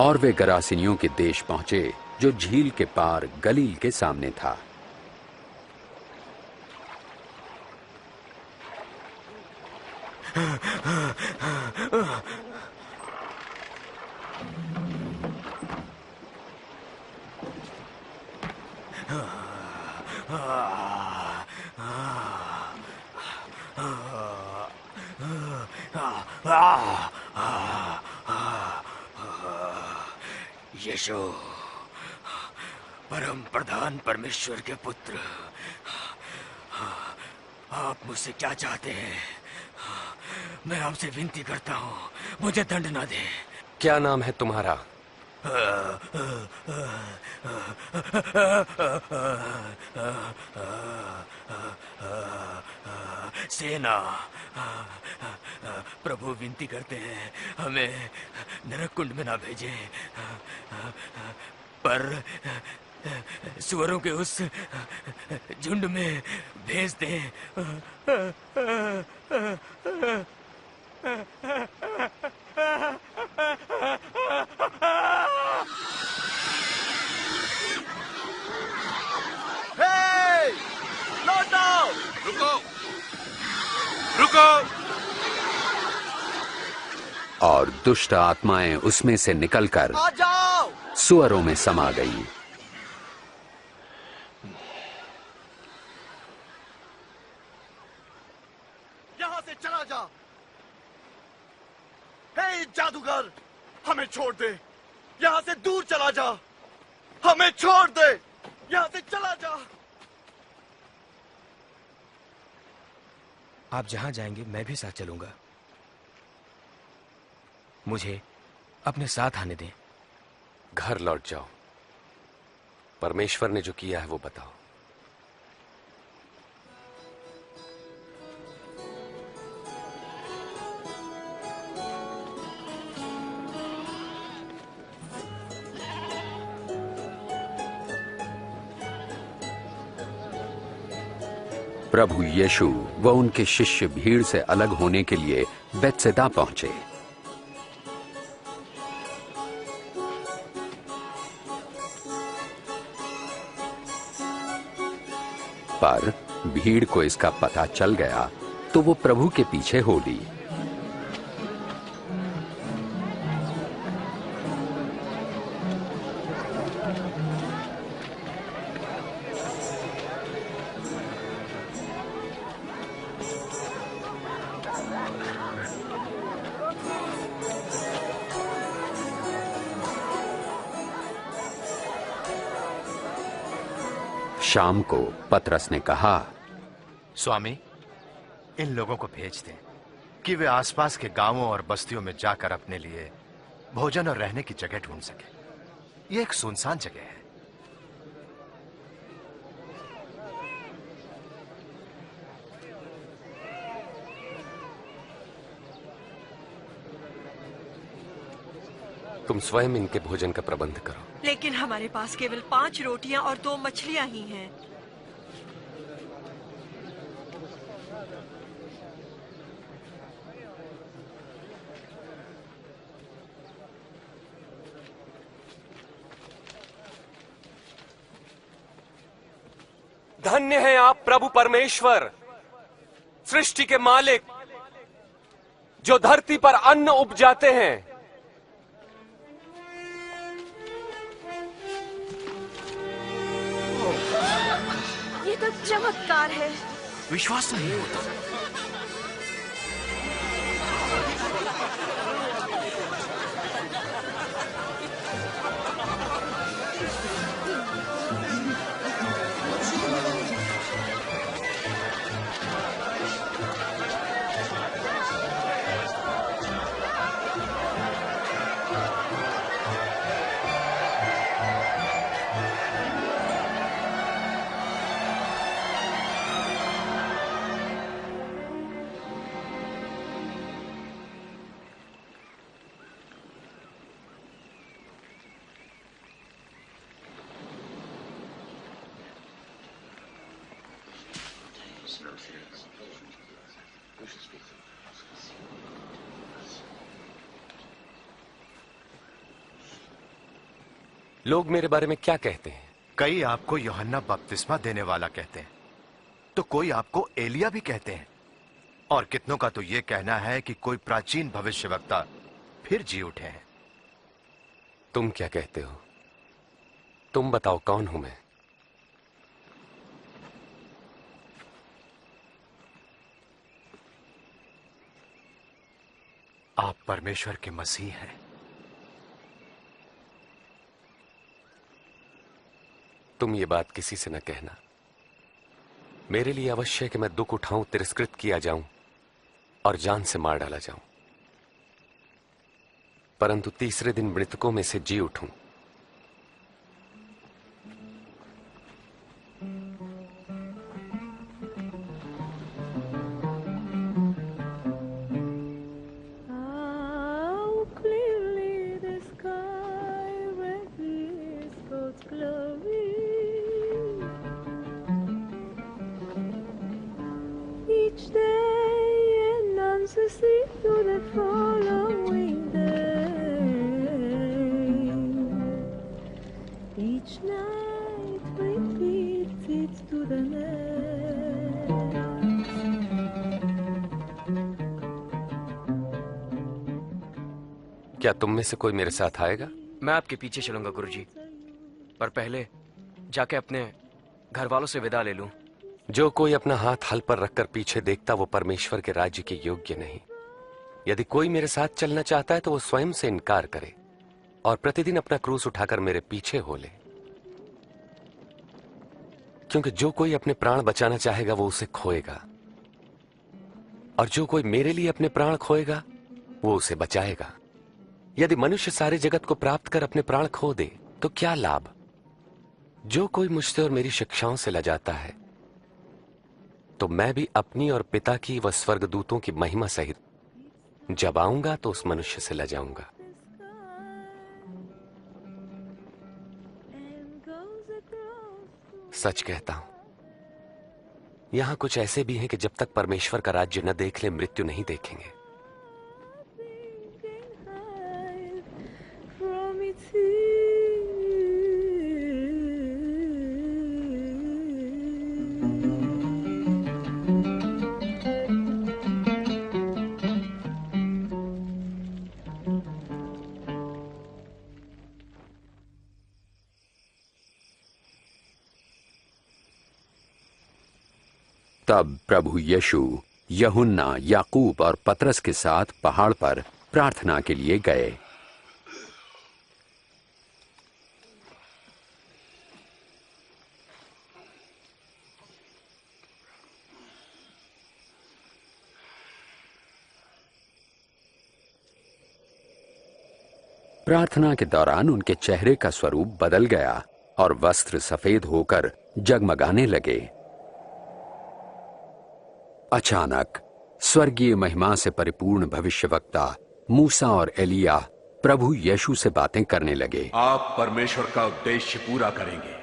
और वे गरासिनियों के देश पहुंचे जो झील के पार गलील के सामने था। यीशु, परम प्रधान परमेश्वर के पुत्र, आप मुझसे क्या चाहते हैं? मैं आपसे विनती करता हूँ, मुझे दंड ना दे। क्या नाम है तुम्हारा? सेना। प्रभु विनती करते हैं हमें नरक कुंड में ना भेजें, पर सुअरों के उस झुंड में भेज दें। हे! लौट आओ! रुको! रुको! और दुष्ट आत्माएं उसमें से निकलकर आ जाओ! सुअरों में समा गई। यहां से चला जा। हे जादूगर, हमें छोड़ दे। यहां से दूर चला जा। हमें छोड़ दे। यहां से चला जा। आप जहां जाएंगे मैं भी साथ चलूंगा। मुझे अपने साथ आने दें। घर लौट जाओ। परमेश्वर ने जो किया है वो बताओ। प्रभु यीशु व उनके शिष्य भीड़ से अलग होने के लिए बेतसैदा पहुंचे। पर भीड़ को इसका पता चल गया तो वो प्रभु के पीछे हो ली। शाम को पतरस ने कहा, स्वामी, इन लोगों को भेज दें कि वे आसपास के गांवों और बस्तियों में जाकर अपने लिए भोजन और रहने की जगह ढूंढ सके। ये एक सुनसान जगह है। तुम स्वयं इनके भोजन का प्रबंध करो। लेकिन हमारे पास केवल 5 रोटियां और 2 मछलियां ही हैं। धन्य है आप प्रभु परमेश्वर, सृष्टि के मालिक, जो धरती पर अन्न उपजाते हैं। ये तो चमत्कार है। विश्वास नहीं होता। लोग मेरे बारे में क्या कहते हैं? कई आपको यूहन्ना बपतिस्मा देने वाला कहते हैं, तो कोई आपको एलिया भी कहते हैं, और कितनों का तो यह कहना है कि कोई प्राचीन भविष्यवक्ता फिर जी उठे हैं। तुम क्या कहते हो? तुम बताओ, कौन हूं मैं? आप परमेश्वर के मसीह हैं। तुम ये बात किसी से न कहना। मेरे लिए अवश्य है कि मैं दुख उठाऊं, तिरस्कृत किया जाऊं और जान से मार डाला जाऊं, परंतु तीसरे दिन मृतकों में से जी उठूं। How clearly the sky reflects God's glory. each day and none to see through the following day. Each night repeats it to the next. क्या तुम में से कोई मेरे साथ आएगा? मैं आपके पीछे चलूंगा गुरुजी, पर पहले जाके अपने घर वालों से विदा ले लूं। जो कोई अपना हाथ हल पर रखकर पीछे देखता वो परमेश्वर के राज्य के योग्य नहीं। यदि कोई मेरे साथ चलना चाहता है तो वो स्वयं से इनकार करे और प्रतिदिन अपना क्रूस उठाकर मेरे पीछे हो ले। क्योंकि जो कोई अपने प्राण बचाना चाहेगा वो उसे खोएगा, और जो कोई मेरे लिए अपने प्राण खोएगा वो उसे बचाएगा। यदि मनुष्य सारे जगत को प्राप्त कर अपने प्राण खो दे तो क्या लाभ? जो कोई मुझसे और मेरी शिक्षाओं से लजाता है तो मैं भी अपनी और पिता की व स्वर्गदूतों की महिमा सहित जब आऊंगा तो उस मनुष्य से लजाऊंगा। सच कहता हूं, यहां कुछ ऐसे भी हैं कि जब तक परमेश्वर का राज्य न देख ले मृत्यु नहीं देखेंगे। तब प्रभु यीशु यूहन्ना, याकूब और पतरस के साथ पहाड़ पर प्रार्थना के लिए गए। प्रार्थना के दौरान उनके चेहरे का स्वरूप बदल गया और वस्त्र सफेद होकर जगमगाने लगे। अचानक स्वर्गीय महिमा से परिपूर्ण भविष्यवक्ता मूसा और एलिया प्रभु यीशु से बातें करने लगे। आप परमेश्वर का उद्देश्य पूरा करेंगे।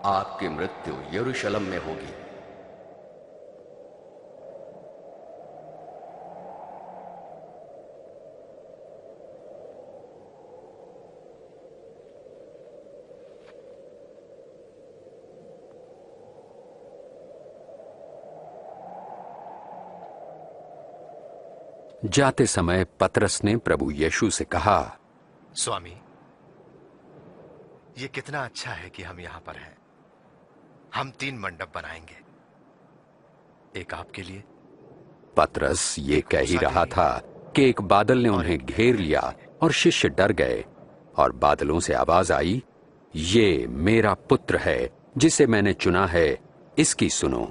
आपकी मृत्यु यरूशलेम में होगी। जाते समय पतरस ने प्रभु यीशु से कहा, स्वामी, ये कितना अच्छा है कि हम यहां पर हैं। हम 3 मंडप बनाएंगे, एक आपके लिए। पतरस ये कह ही रहा था कि एक बादल ने उन्हें घेर लिया और शिष्य डर गए और बादलों से आवाज आई, ये मेरा पुत्र है जिसे मैंने चुना है, इसकी सुनो।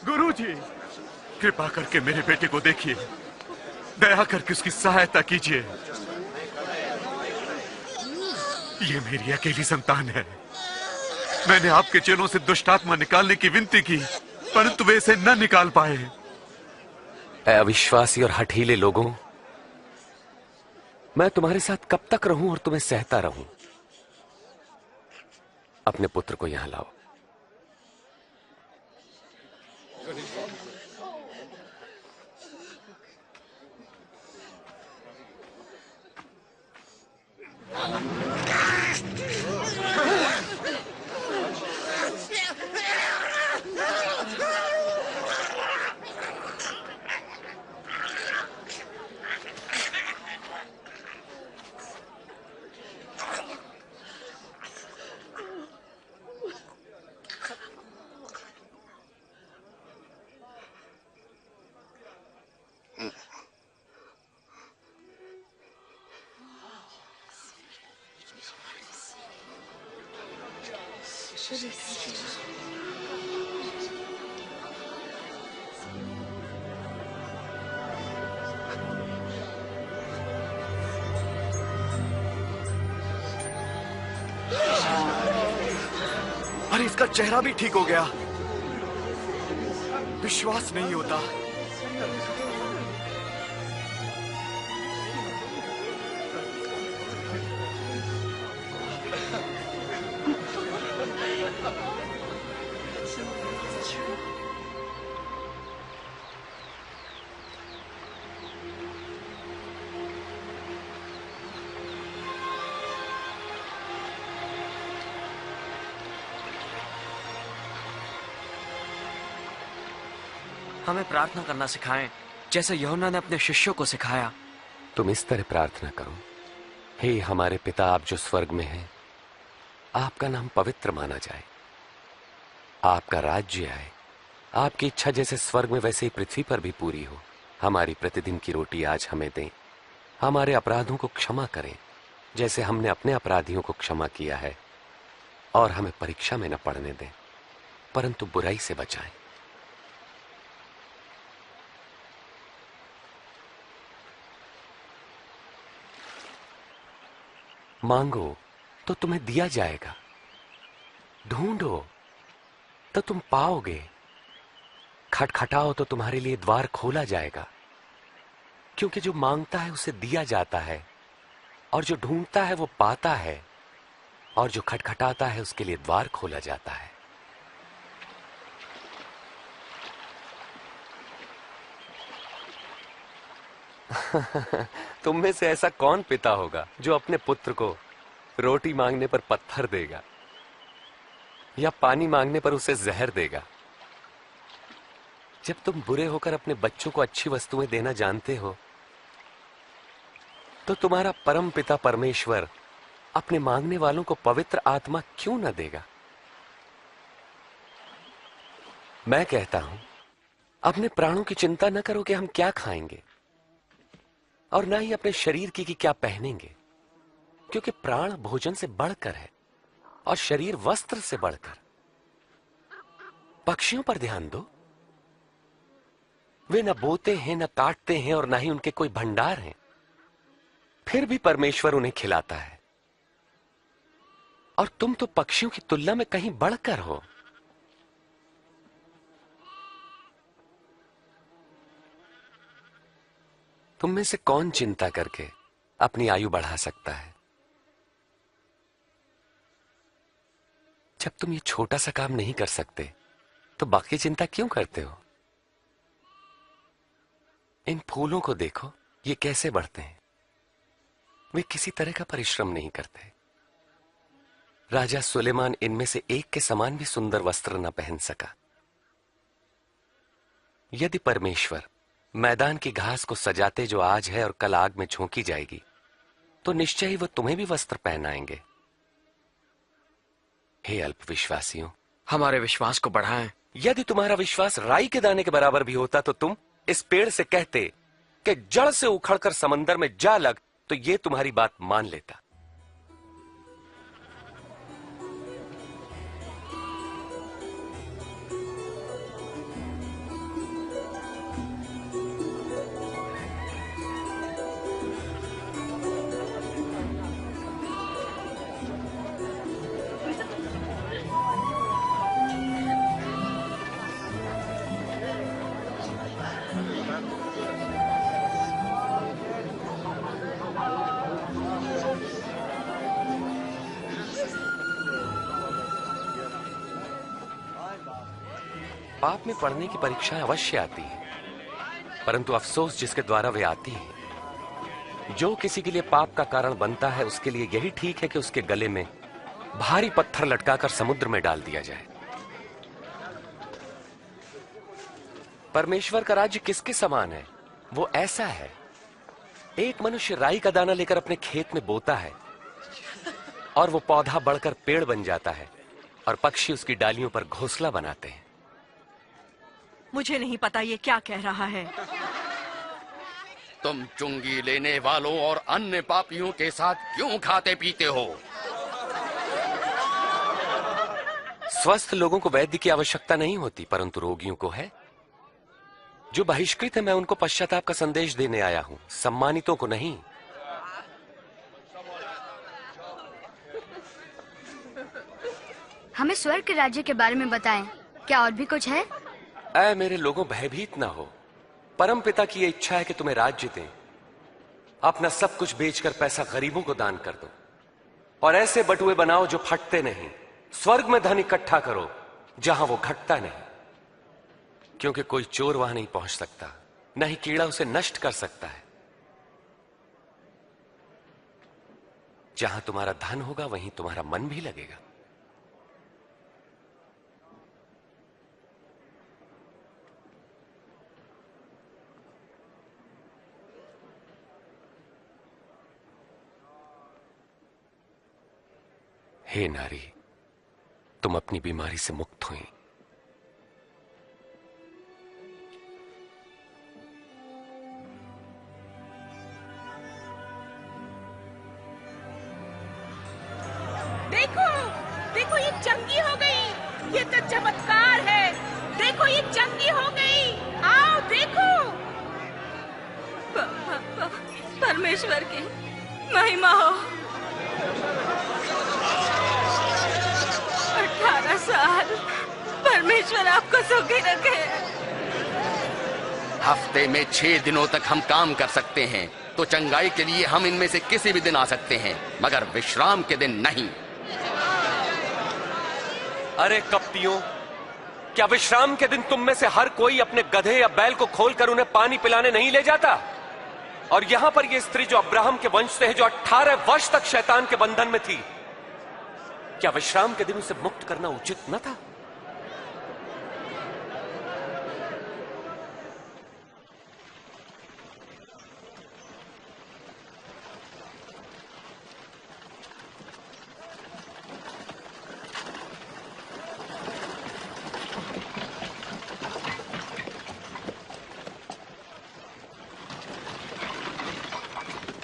गुरुजी, कृपा करके मेरे बेटे को देखिए, दया करके उसकी सहायता कीजिए। ये मेरी अकेली संतान है। मैंने आपके चेलों से दुष्ट आत्मा निकालने की विनती की, परंतु वे इसे न निकाल पाए। अविश्वासी और हठीले लोगों, मैं तुम्हारे साथ कब तक रहूं और तुम्हें सहता रहूं? अपने पुत्र को यहां लाओ। उसका चेहरा भी ठीक हो गया। विश्वास नहीं होता। हमें प्रार्थना करना सिखाएं, जैसे यूहन्ना ने अपने शिष्यों को सिखाया। तुम इस तरह प्रार्थना करो, हे हमारे पिता आप जो स्वर्ग में हैं, आपका नाम पवित्र माना जाए, आपका राज्य आए, आपकी इच्छा जैसे स्वर्ग में वैसे ही पृथ्वी पर भी पूरी हो। हमारी प्रतिदिन की रोटी आज हमें दें, हमारे अपराधों को क्षमा करें जैसे हमने अपने अपराधियों को क्षमा किया है, और हमें परीक्षा में न पड़ने दें परंतु बुराई से बचाएं। मांगो तो तुम्हें दिया जाएगा, ढूंढो तो तुम पाओगे, खटखटाओ तो तुम्हारे लिए द्वार खोला जाएगा। क्योंकि जो मांगता है उसे दिया जाता है, और जो ढूंढता है वो पाता है, और जो खटखटाता है उसके लिए द्वार खोला जाता है। तुम में से ऐसा कौन पिता होगा जो अपने पुत्र को रोटी मांगने पर पत्थर देगा या पानी मांगने पर उसे जहर देगा? जब तुम बुरे होकर अपने बच्चों को अच्छी वस्तुएं देना जानते हो, तो तुम्हारा परम पिता परमेश्वर अपने मांगने वालों को पवित्र आत्मा क्यों न देगा? मैं कहता हूं, अपने प्राणों की चिंता न करो कि हम क्या खाएंगे, और ना ही अपने शरीर की कि क्या पहनेंगे, क्योंकि प्राण भोजन से बढ़कर है और शरीर वस्त्र से बढ़कर। पक्षियों पर ध्यान दो, वे न बोते हैं, न काटते हैं, और ना ही उनके कोई भंडार हैं, फिर भी परमेश्वर उन्हें खिलाता है। और तुम तो पक्षियों की तुलना में कहीं बढ़कर हो। तुम में से कौन चिंता करके अपनी आयु बढ़ा सकता है? जब तुम ये छोटा सा काम नहीं कर सकते तो बाकी चिंता क्यों करते हो? इन फूलों को देखो, ये कैसे बढ़ते हैं। वे किसी तरह का परिश्रम नहीं करते। राजा सुलेमान इनमें से एक के समान भी सुंदर वस्त्र न पहन सका। यदि परमेश्वर मैदान की घास को सजाते जो आज है और कल आग में झोंकी जाएगी, तो निश्चय ही वो तुम्हें भी वस्त्र पहनाएंगे। हे अल्पविश्वासियों, हमारे विश्वास को बढ़ाएं। यदि तुम्हारा विश्वास राई के दाने के बराबर भी होता तो तुम इस पेड़ से कहते कि जड़ से उखड़कर समंदर में जा लग, तो ये तुम्हारी बात मान लेता। पाप में पढ़ने की परीक्षाएं अवश्य आती हैं, परंतु अफसोस जिसके द्वारा वे आती हैं। जो किसी के लिए पाप का कारण बनता है, उसके लिए यही ठीक है कि उसके गले में भारी पत्थर लटकाकर समुद्र में डाल दिया जाए। परमेश्वर का राज्य किसके समान है? वो ऐसा है, एक मनुष्य राई का दाना लेकर अपने खेत में बोता है, और वो पौधा बढ़कर पेड़ बन जाता है, और पक्षी उसकी डालियों पर घोंसला बनाते हैं। मुझे नहीं पता ये क्या कह रहा है। तुम चुंगी लेने वालों और अन्य पापियों के साथ क्यों खाते पीते हो? स्वस्थ लोगों को वैद्य की आवश्यकता नहीं होती, परंतु रोगियों को है। जो बहिष्कृत है, मैं उनको पश्चाताप का संदेश देने आया हूं, सम्मानितों को नहीं। हमें स्वर्ग के राज्य के बारे में बताएं। क्या और भी कुछ है? ऐ मेरे लोगों, भयभीत ना हो। परम पिता की ये इच्छा है कि तुम्हें राज्य दें। अपना सब कुछ बेचकर पैसा गरीबों को दान कर दो और ऐसे बटुए बनाओ जो फटते नहीं। स्वर्ग में धन इकट्ठा करो जहां वो घटता नहीं, क्योंकि कोई चोर वहां नहीं पहुंच सकता, न ही कीड़ा उसे नष्ट कर सकता है। जहां तुम्हारा धन होगा वहीं तुम्हारा मन भी लगेगा। हे नारी, तुम अपनी बीमारी से मुक्त हुई। देखो, देखो ये चंगी हो गई। ये तो चमत्कार है। देखो ये चंगी हो गई। आओ देखो। परमेश्वर की महिमा हो। 18 साल। परमेश्वर आपको सुखी रखे। हफ्ते में 6 दिनों तक हम काम कर सकते हैं, तो चंगाई के लिए हम इनमें से किसी भी दिन आ सकते हैं, मगर विश्राम के दिन नहीं। अरे कपटियों, क्या विश्राम के दिन तुम में से हर कोई अपने गधे या बैल को खोलकर उन्हें पानी पिलाने नहीं ले जाता? और यहां पर यह स्त्री जो अब्राहम के वंश से है, जो 18 वर्ष तक शैतान के बंधन में थी, क्या विश्राम के दिन उसे मुक्त करना उचित न था?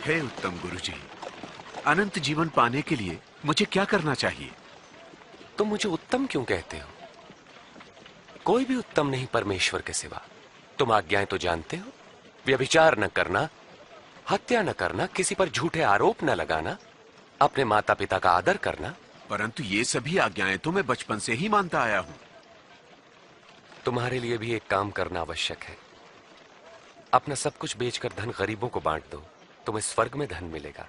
हे उत्तम गुरुजी, अनंत जीवन पाने के लिए मुझे क्या करना चाहिए? तुम मुझे उत्तम क्यों कहते हो? कोई भी उत्तम नहीं परमेश्वर के सिवा। तुम आज्ञाएं तो जानते हो। व्यभिचार न करना, हत्या न करना, किसी पर झूठे आरोप न लगाना, अपने माता पिता का आदर करना। परंतु ये सभी आज्ञाएं तो मैं बचपन से ही मानता आया हूं। तुम्हारे लिए भी एक काम करना आवश्यक है। अपना सब कुछ बेचकर धन गरीबों को बांट दो, तुम्हें स्वर्ग में धन मिलेगा।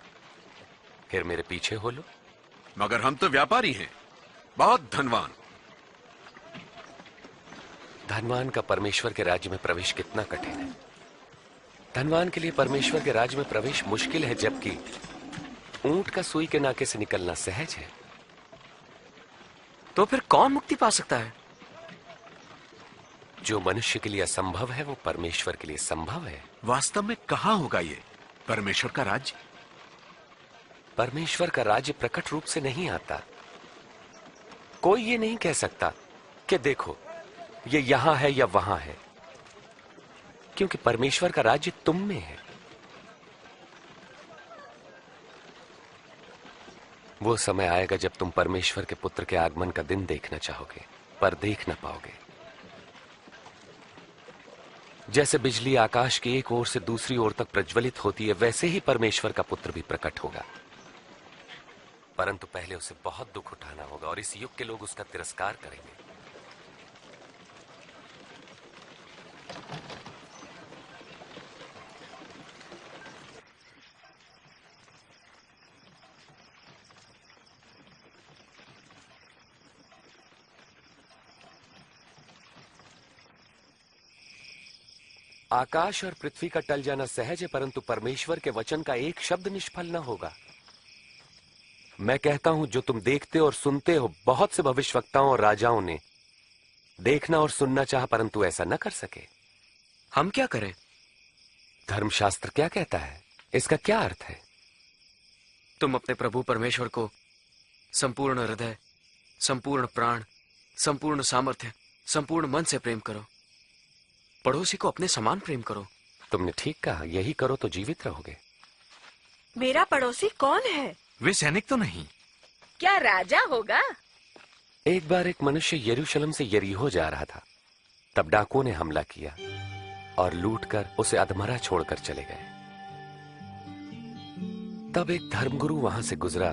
फिर मेरे पीछे हो लो। मगर हम तो व्यापारी हैं, बहुत धनवान। धनवान का परमेश्वर के राज्य में प्रवेश कितना कठिन है। धनवान के लिए परमेश्वर के राज्य में प्रवेश मुश्किल है, जबकि ऊंट का सुई के नाके से निकलना सहज है। तो फिर कौन मुक्ति पा सकता है? जो मनुष्य के लिए असंभव है वो परमेश्वर के लिए संभव है। वास्तव में कहां होगा ये परमेश्वर का राज्य? परमेश्वर का राज्य प्रकट रूप से नहीं आता। कोई ये नहीं कह सकता कि देखो ये यहां है या वहां है, क्योंकि परमेश्वर का राज्य तुम में है। वो समय आएगा जब तुम परमेश्वर के पुत्र के आगमन का दिन देखना चाहोगे, पर देख ना पाओगे। जैसे बिजली आकाश की एक ओर से दूसरी ओर तक प्रज्वलित होती है, वैसे ही परमेश्वर का पुत्र भी प्रकट होगा। परंतु पहले उसे बहुत दुख उठाना होगा और इस युग के लोग उसका तिरस्कार करेंगे। आकाश और पृथ्वी का टल जाना सहज है, परंतु परमेश्वर के वचन का एक शब्द निष्फल न होगा। मैं कहता हूं, जो तुम देखते और सुनते हो, बहुत से भविष्यवक्ताओं और राजाओं ने देखना और सुनना चाहा, परंतु ऐसा न कर सके। हम क्या करें? धर्मशास्त्र क्या कहता है, इसका क्या अर्थ है? तुम अपने प्रभु परमेश्वर को संपूर्ण हृदय, संपूर्ण प्राण, संपूर्ण सामर्थ्य, संपूर्ण मन से प्रेम करो। पड़ोसी को अपने समान प्रेम करो। तुमने ठीक कहा, यही करो तो जीवित रहोगे। मेरा पड़ोसी कौन है? वे सैनिक तो नहीं। क्या राजा होगा? एक बार एक मनुष्य यरूशलेम से यरीहो जा रहा था। तब डाकुओं ने हमला किया और लूटकर उसे अधमरा छोड़कर चले गए। तब एक धर्मगुरु वहां से गुजरा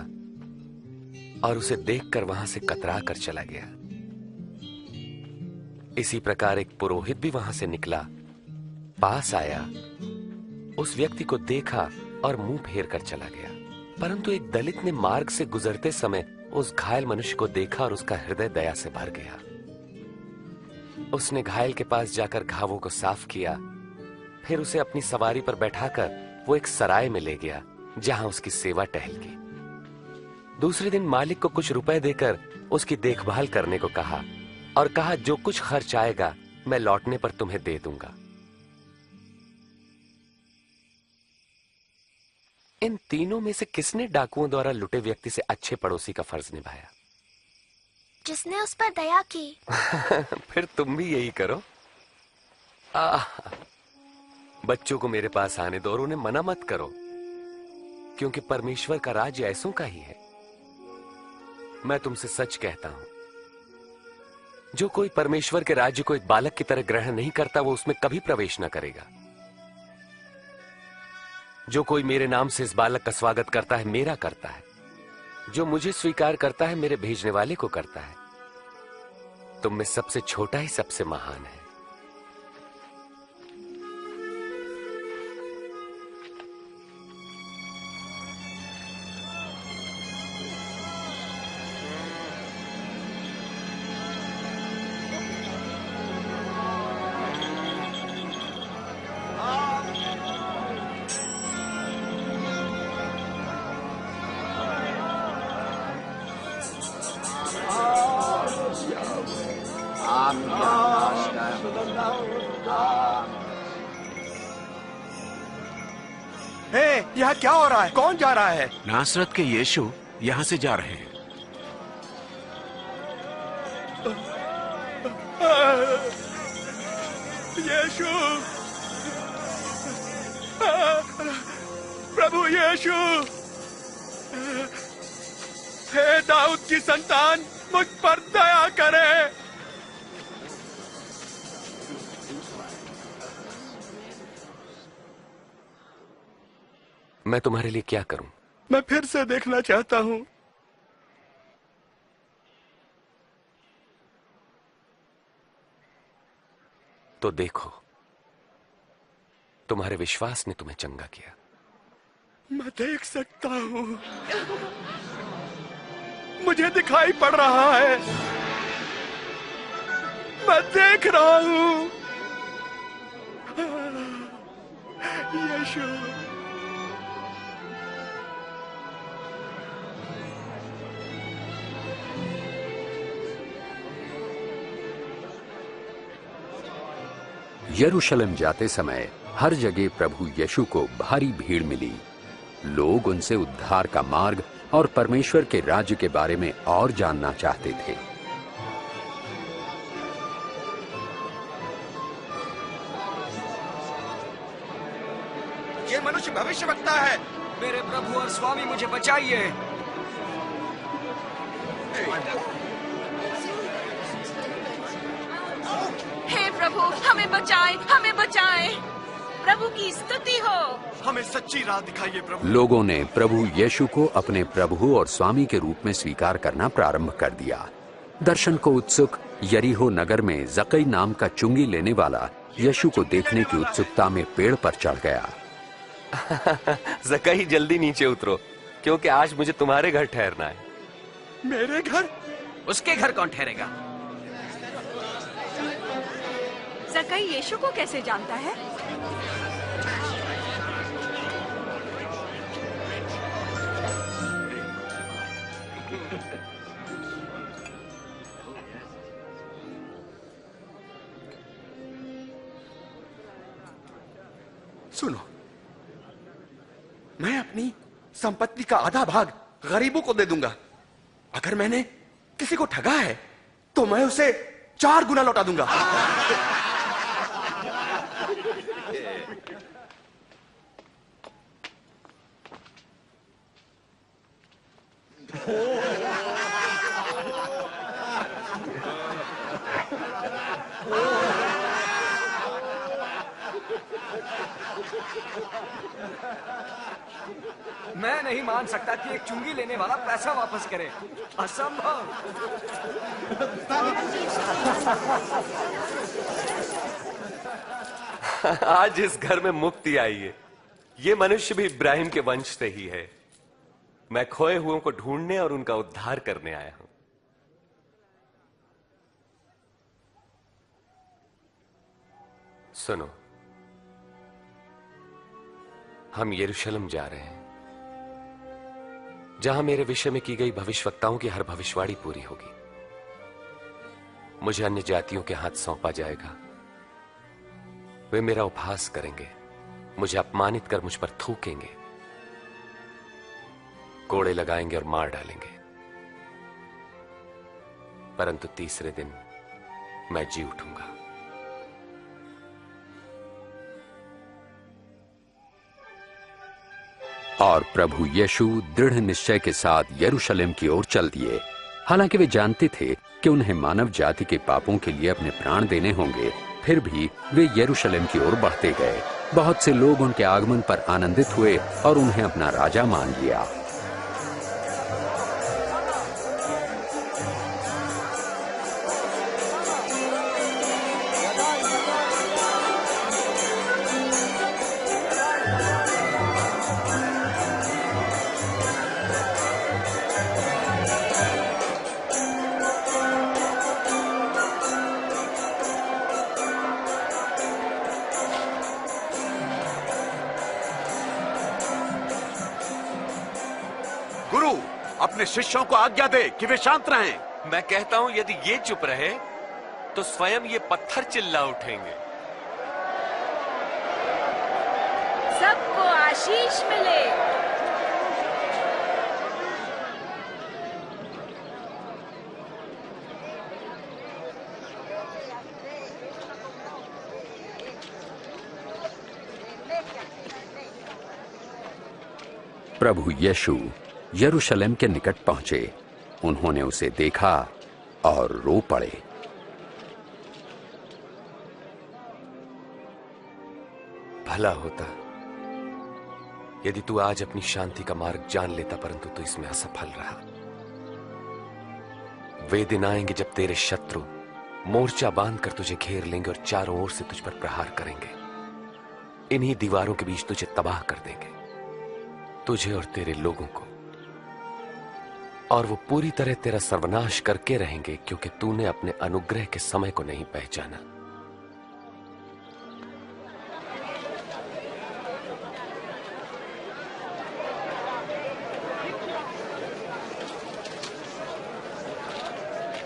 और उसे देखकर वहां से कतरा कर चला गया। इसी प्रकार एक पुरोहित भी वहां से निकला, पास आया, उस व्यक्ति को देखा और मुंह फेर कर चला गया। परंतु एक दलित ने मार्ग से गुजरते समय उस घायल मनुष्य को देखा और उसका हृदय दया से भर गया। उसने घायल के पास जाकर घावों को साफ किया, फिर उसे अपनी सवारी पर बैठाकर वो एक सराय में ले गया जहां उसकी सेवा टहल की। दूसरे दिन मालिक को कुछ रुपए देकर उसकी देखभाल करने को कहा और कहा, जो कुछ खर्च आएगा मैं लौटने पर तुम्हें दे दूंगा। इन तीनों में से किसने डाकुओं द्वारा लुटे व्यक्ति से अच्छे पड़ोसी का फर्ज निभाया? जिसने उस पर दया की। फिर तुम भी यही करो। बच्चों को मेरे पास आने दो और उन्हें मना मत करो, क्योंकि परमेश्वर का राज्य ऐसों का ही है। मैं तुमसे सच कहता हूं, जो कोई परमेश्वर के राज्य को एक बालक की तरह ग्रहण नहीं करता, वो उसमें कभी प्रवेश न करेगा। जो कोई मेरे नाम से इस बालक का स्वागत करता है, मेरा करता है। जो मुझे स्वीकार करता है, मेरे भेजने वाले को करता है। तुम में सबसे छोटा ही सबसे महान है। यहाँ क्या हो रहा है? कौन जा रहा है? नासरत के यीशु यहाँ से जा रहे हैं। यीशु, प्रभु यीशु, हे दाऊद की संतान, मुझ पर दया करे। मैं तुम्हारे लिए क्या करूं? मैं फिर से देखना चाहता हूं। तो देखो, तुम्हारे विश्वास ने तुम्हें चंगा किया। मैं देख सकता हूं, मुझे दिखाई पड़ रहा है, मैं देख रहा हूं। यीशु, यरूशलेम जाते समय हर जगह प्रभु यीशु को भारी भीड़ मिली। लोग उनसे उद्धार का मार्ग और परमेश्वर के राज्य के बारे में और जानना चाहते थे। ये मनुष्य भविष्यवक्ता है। मेरे प्रभु और स्वामी, मुझे बचाइए। हे प्रभु, हमें बचाए, हमें बचाए। प्रभु की स्तुति हो। हमें सच्ची राह दिखाइए प्रभु। लोगों ने प्रभु यीशु को अपने प्रभु और स्वामी के रूप में स्वीकार करना प्रारंभ कर दिया। दर्शन को उत्सुक यरीहो नगर में जकई नाम का चुंगी लेने वाला यीशु को देखने की उत्सुकता में पेड़ पर चढ़ गया। जकई, जल्दी नीचे उतरो, क्योंकि आज मुझे तुम्हारे घर ठहरना है। मेरे घर? उसके घर कौन ठहरेगा? जकई यीशु को कैसे जानता है? सुनो, मैं अपनी संपत्ति का आधा भाग गरीबों को दे दूंगा। अगर मैंने किसी को ठगा है तो मैं उसे 4 गुना लौटा दूंगा। मैं नहीं मान सकता कि एक चुंगी लेने वाला पैसा वापस करे। असंभव। आज इस घर में मुक्ति आई है। ये मनुष्य भी इब्राहिम के वंश से ही है। मैं खोए हुओं को ढूंढने और उनका उद्धार करने आया हूं। सुनो, हम यरूशलेम जा रहे हैं, जहां मेरे विषय में की गई भविष्यवक्ताओं की हर भविष्यवाणी पूरी होगी। मुझे अन्य जातियों के हाथ सौंपा जाएगा। वे मेरा उपहास करेंगे, मुझे अपमानित कर मुझ पर थूकेंगे, कोड़े लगाएंगे और मार डालेंगे, परंतु तीसरे दिन मैं जी उठूंगा। और प्रभु यीशु दृढ़ निश्चय के साथ यरूशलेम की ओर चल दिए। हालांकि वे जानते थे कि उन्हें मानव जाति के पापों के लिए अपने प्राण देने होंगे, फिर भी वे यरूशलेम की ओर बढ़ते गए। बहुत से लोग उनके आगमन पर आनंदित हुए और उन्हें अपना राजा मान लिया। गुरु, अपने शिष्यों को आज्ञा दे कि वे शांत रहें। मैं कहता हूं, यदि ये चुप रहे तो स्वयं ये पत्थर चिल्ला उठेंगे। सबको आशीष मिले। प्रभु यीशु यरूशलेम के निकट पहुंचे। उन्होंने उसे देखा और रो पड़े। भला होता यदि तू आज अपनी शांति का मार्ग जान लेता, परंतु तू इसमें असफल रहा। वे दिन आएंगे जब तेरे शत्रु मोर्चा बांधकर तुझे घेर लेंगे और चारों ओर से तुझ पर प्रहार करेंगे। इन्हीं दीवारों के बीच तुझे तबाह कर देंगे, तुझे और तेरे लोगों को, और वो पूरी तरह तेरा सर्वनाश करके रहेंगे, क्योंकि तूने अपने अनुग्रह के समय को नहीं पहचाना।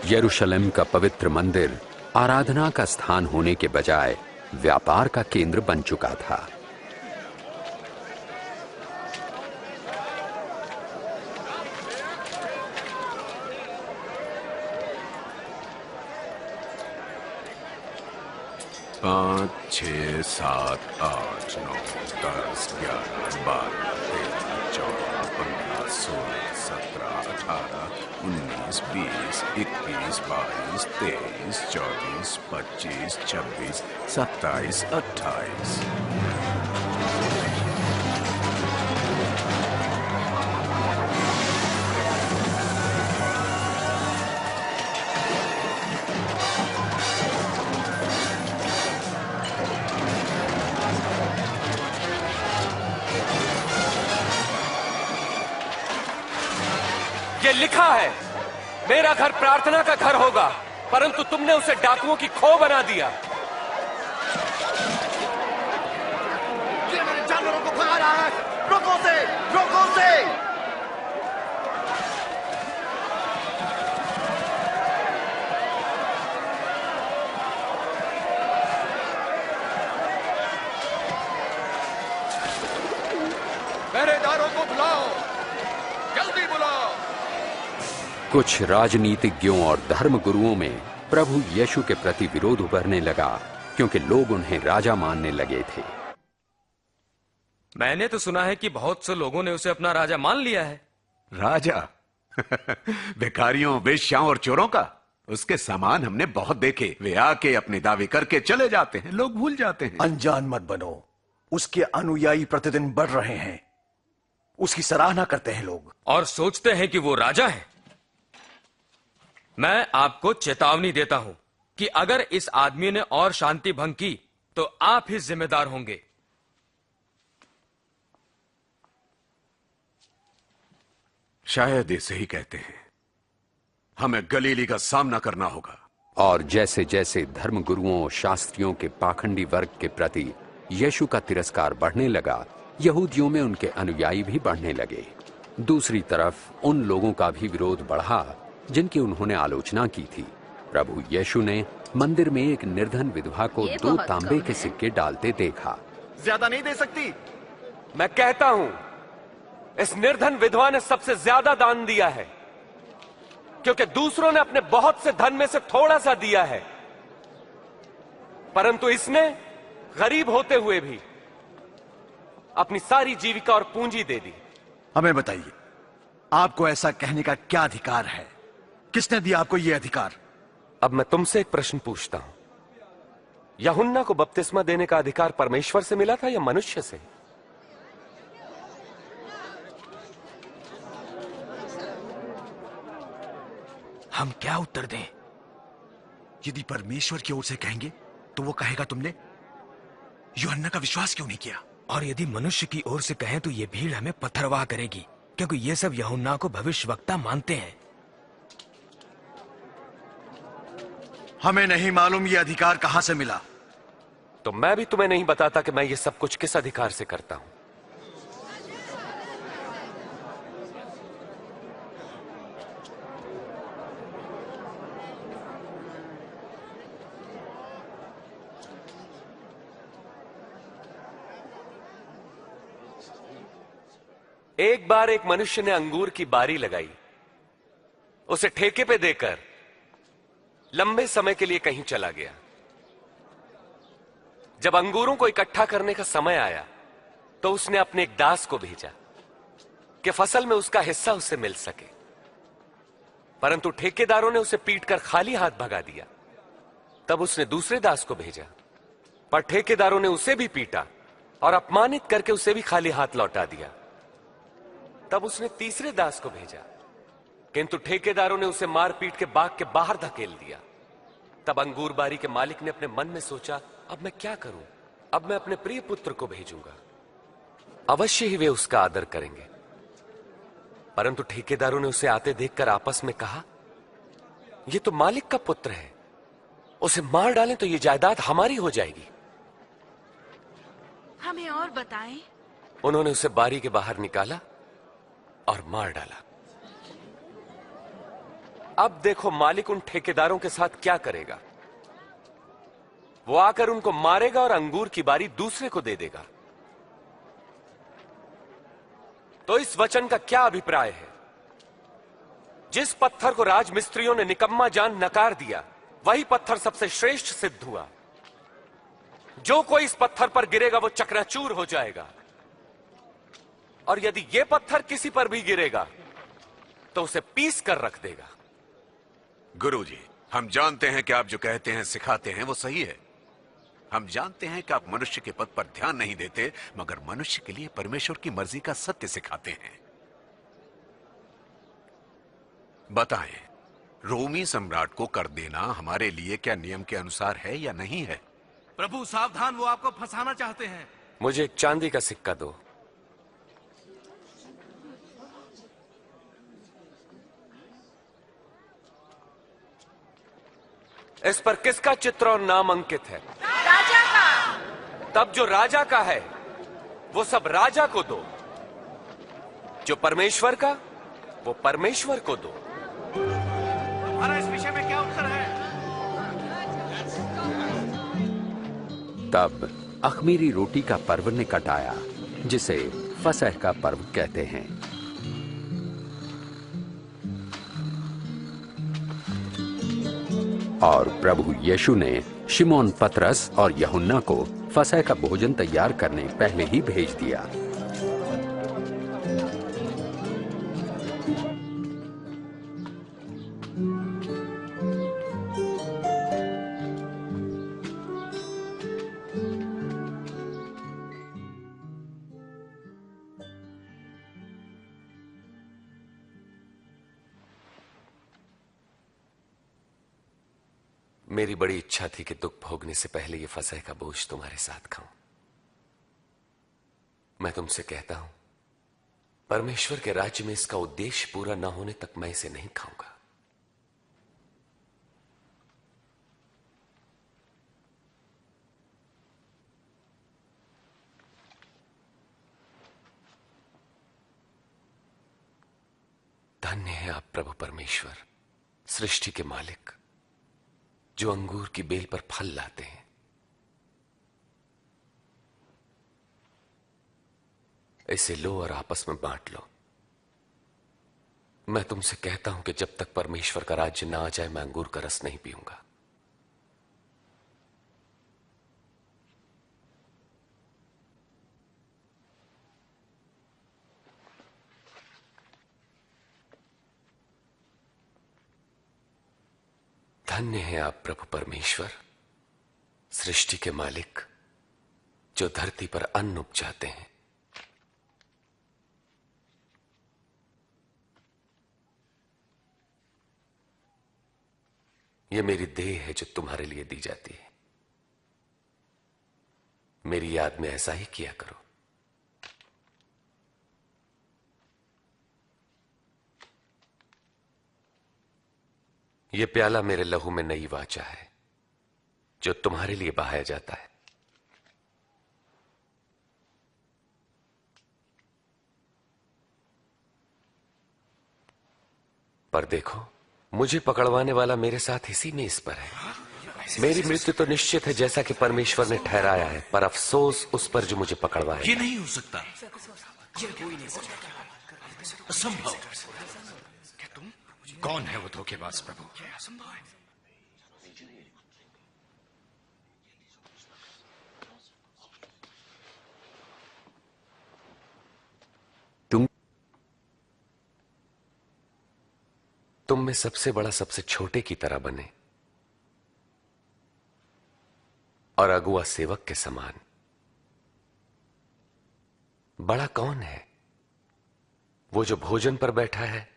यरूशलेम का पवित्र मंदिर आराधना का स्थान होने के बजाय व्यापार का केंद्र बन चुका था। पाँच, 6, 7, 8, 9, 10, 11, 12, 13, 14, 15, 16, 17, 18, 19, 20, 21, 22, 23, 24, 25, 26, 27, 28। ये लिखा है, मेरा घर प्रार्थना का घर होगा, परंतु तुमने उसे डाकुओं की खो बना दिया। ये मेरे जानवरों को भगा रहा है। रोको उसे, रोको उसे। पहरेदारों को बुलाओ, जल्दी बुलाओ। कुछ राजनीतिज्ञों और धर्म गुरुओं में प्रभु यीशु के प्रति विरोध उभरने लगा, क्योंकि लोग उन्हें राजा मानने लगे थे। मैंने तो सुना है कि बहुत से लोगों ने उसे अपना राजा मान लिया है। राजा? भिखारियों, वेश्याओं और चोरों का? उसके सामान हमने बहुत देखे। वे आके अपने दावे करके चले जाते हैं, लोग भूल जाते हैं। अनजान मत बनो, उसके अनुयायी प्रतिदिन बढ़ रहे हैं। उसकी सराहना करते हैं लोग और सोचते हैं कि वो राजा है। मैं आपको चेतावनी देता हूं कि अगर इस आदमी ने और शांति भंग की तो आप ही जिम्मेदार होंगे। शायद इसे ही कहते हैं, हमें गलीली का सामना करना होगा। और जैसे जैसे धर्मगुरुओं और शास्त्रियों के पाखंडी वर्ग के प्रति यीशु का तिरस्कार बढ़ने लगा, यहूदियों में उनके अनुयायी भी बढ़ने लगे। दूसरी तरफ उन लोगों का भी विरोध बढ़ा जिनकी उन्होंने आलोचना की थी। प्रभु यीशु ने मंदिर में एक निर्धन विधवा को 2 तांबे के सिक्के डालते देखा। ज्यादा नहीं दे सकती? मैं कहता हूं, इस निर्धन विधवा ने सबसे ज्यादा दान दिया है, क्योंकि दूसरों ने अपने बहुत से धन में से थोड़ा सा दिया है, परंतु इसने गरीब होते हुए भी अपनी सारी जीविका और पूंजी दे दी। हमें बताइए, आपको ऐसा कहने का क्या अधिकार है? किसने दिया आपको यह अधिकार? अब मैं तुमसे एक प्रश्न पूछता हूं, यूहन्ना को बपतिस्मा देने का अधिकार परमेश्वर से मिला था या मनुष्य से? हम क्या उत्तर दें? यदि परमेश्वर की ओर से कहेंगे तो वो कहेगा तुमने यूहन्ना का विश्वास क्यों नहीं किया? और यदि मनुष्य की ओर से कहें तो ये भीड़ हमें पत्थरवाह करेगी, क्योंकि ये सब यूहन्ना को भविष्यवक्ता मानते हैं। हमें नहीं मालूम ये अधिकार कहां से मिला। तो मैं भी तुम्हें नहीं बताता कि मैं ये सब कुछ किस अधिकार से करता हूं। एक बार एक मनुष्य ने अंगूर की बारी लगाई, उसे ठेके पे देकर लंबे समय के लिए कहीं चला गया। जब अंगूरों को इकट्ठा करने का समय आया तो उसने अपने एक दास को भेजा कि फसल में उसका हिस्सा उससे मिल सके, परंतु ठेकेदारों ने उसे पीटकर खाली हाथ भगा दिया। तब उसने दूसरे दास को भेजा, पर ठेकेदारों ने उसे भी पीटा और अपमानित करके उसे भी खाली हाथ लौटा दिया। तब उसने तीसरे दास को भेजा, किंतु ठेकेदारों ने उसे मार पीट के बाग के बाहर धकेल दिया। तब अंगूर बारी के मालिक ने अपने मन में सोचा, अब मैं क्या करूं? अब मैं अपने प्रिय पुत्र को भेजूंगा, अवश्य ही वे उसका आदर करेंगे। परंतु ठेकेदारों ने उसे आते देखकर आपस में कहा, यह तो मालिक का पुत्र है, उसे मार डालें तो यह जायदाद हमारी हो जाएगी। हमें और बताएं। उन्होंने उसे बारी के बाहर निकाला और मार डाला। अब देखो मालिक उन ठेकेदारों के साथ क्या करेगा। वो आकर उनको मारेगा और अंगूर की बारी दूसरे को दे देगा। तो इस वचन का क्या अभिप्राय है? जिस पत्थर को राजमिस्त्रियों ने निकम्मा जान नकार दिया, वही पत्थर सबसे श्रेष्ठ सिद्ध हुआ। जो कोई इस पत्थर पर गिरेगा वो चकनाचूर हो जाएगा, और यदि ये पत्थर किसी पर भी गिरेगा तो उसे पीस कर रख देगा। गुरुजी, हम जानते हैं कि आप जो कहते हैं सिखाते हैं वो सही है। हम जानते हैं कि आप मनुष्य के पद पर ध्यान नहीं देते, मगर मनुष्य के लिए परमेश्वर की मर्जी का सत्य सिखाते हैं। बताएं, रोमी सम्राट को कर देना हमारे लिए क्या नियम के अनुसार है या नहीं है? प्रभु सावधान, वो आपको फंसाना चाहते हैं। मुझे एक चांदी का सिक्का दो। इस पर किसका चित्र और नाम अंकित है? राजा का। तब जो राजा का है वो सब राजा को दो, जो परमेश्वर का वो परमेश्वर को दो। हमारा इस विषय में क्या उत्तर है? तब अख़मीरी रोटी का पर्व निकट आया, जिसे फसह का पर्व कहते हैं। और प्रभु यीशु ने शिमोन पतरस और यूहन्ना को फसह का भोजन तैयार करने पहले ही भेज दिया। मेरी बड़ी इच्छा थी कि दुख भोगने से पहले ये फसह का बोझ तुम्हारे साथ खाऊं। मैं तुमसे कहता हूं, परमेश्वर के राज्य में इसका उद्देश्य पूरा न होने तक मैं इसे नहीं खाऊंगा। धन्य है आप प्रभु परमेश्वर, सृष्टि के मालिक, जो अंगूर की बेल पर फल लाते हैं। इसे लो और आपस में बांट लो। मैं तुमसे कहता हूं कि जब तक परमेश्वर का राज्य ना आ जाए मैं अंगूर का रस नहीं पीऊंगा। धन्य है आप प्रभु परमेश्वर, सृष्टि के मालिक, जो धरती पर अन्न उपजाते हैं। यह मेरी देह है जो तुम्हारे लिए दी जाती है। मेरी याद में ऐसा ही किया करो। यह प्याला मेरे लहू में नई वाचा है जो तुम्हारे लिए बहाया जाता है। पर देखो, मुझे पकड़वाने वाला मेरे साथ इसी मेज पर है। मेरी मृत्यु तो निश्चित है जैसा कि परमेश्वर ने ठहराया है, पर अफसोस उस पर जो मुझे पकड़वाए। ये नहीं हो सकता, असंभव। कौन है वो धोखेबाज प्रभु? तुम में सबसे बड़ा सबसे छोटे की तरह बने और अगुआ सेवक के समान। बड़ा कौन है, वो जो भोजन पर बैठा है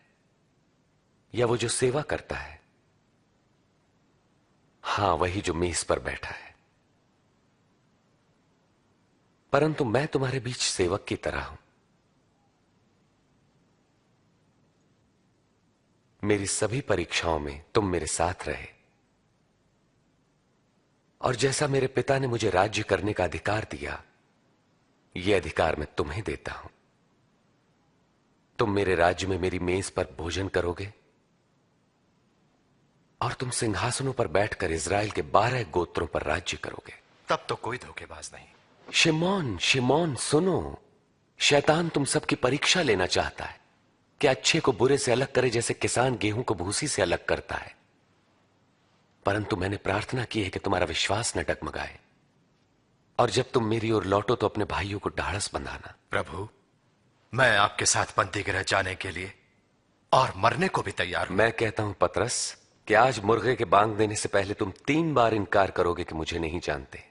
या वो जो सेवा करता है? हां, वही जो मेज पर बैठा है। परंतु मैं तुम्हारे बीच सेवक की तरह हूं। मेरी सभी परीक्षाओं में तुम मेरे साथ रहे, और जैसा मेरे पिता ने मुझे राज्य करने का अधिकार दिया, यह अधिकार मैं तुम्हें देता हूं। तुम मेरे राज्य में मेरी मेज पर भोजन करोगे और तुम सिंहासनों पर बैठकर इज़राइल के 12 गोत्रों पर राज्य करोगे। तब तो कोई धोखेबाज नहीं। शिमोन, शिमोन सुनो, शैतान तुम सबकी परीक्षा लेना चाहता है कि अच्छे को बुरे से अलग करे, जैसे किसान गेहूं को भूसी से अलग करता है। परंतु मैंने प्रार्थना की है कि तुम्हारा विश्वास न डगमगाए, और जब तुम मेरी ओर लौटो तो अपने भाइयों को ढाढ़स बंधाना। प्रभु, मैं आपके साथ बंदीगृह जाने के लिए और मरने को भी तैयार हूं। मैं कहता हूं पतरस कि आज मुर्गे के बांग देने से पहले तुम 3 बार इनकार करोगे कि मुझे नहीं जानते।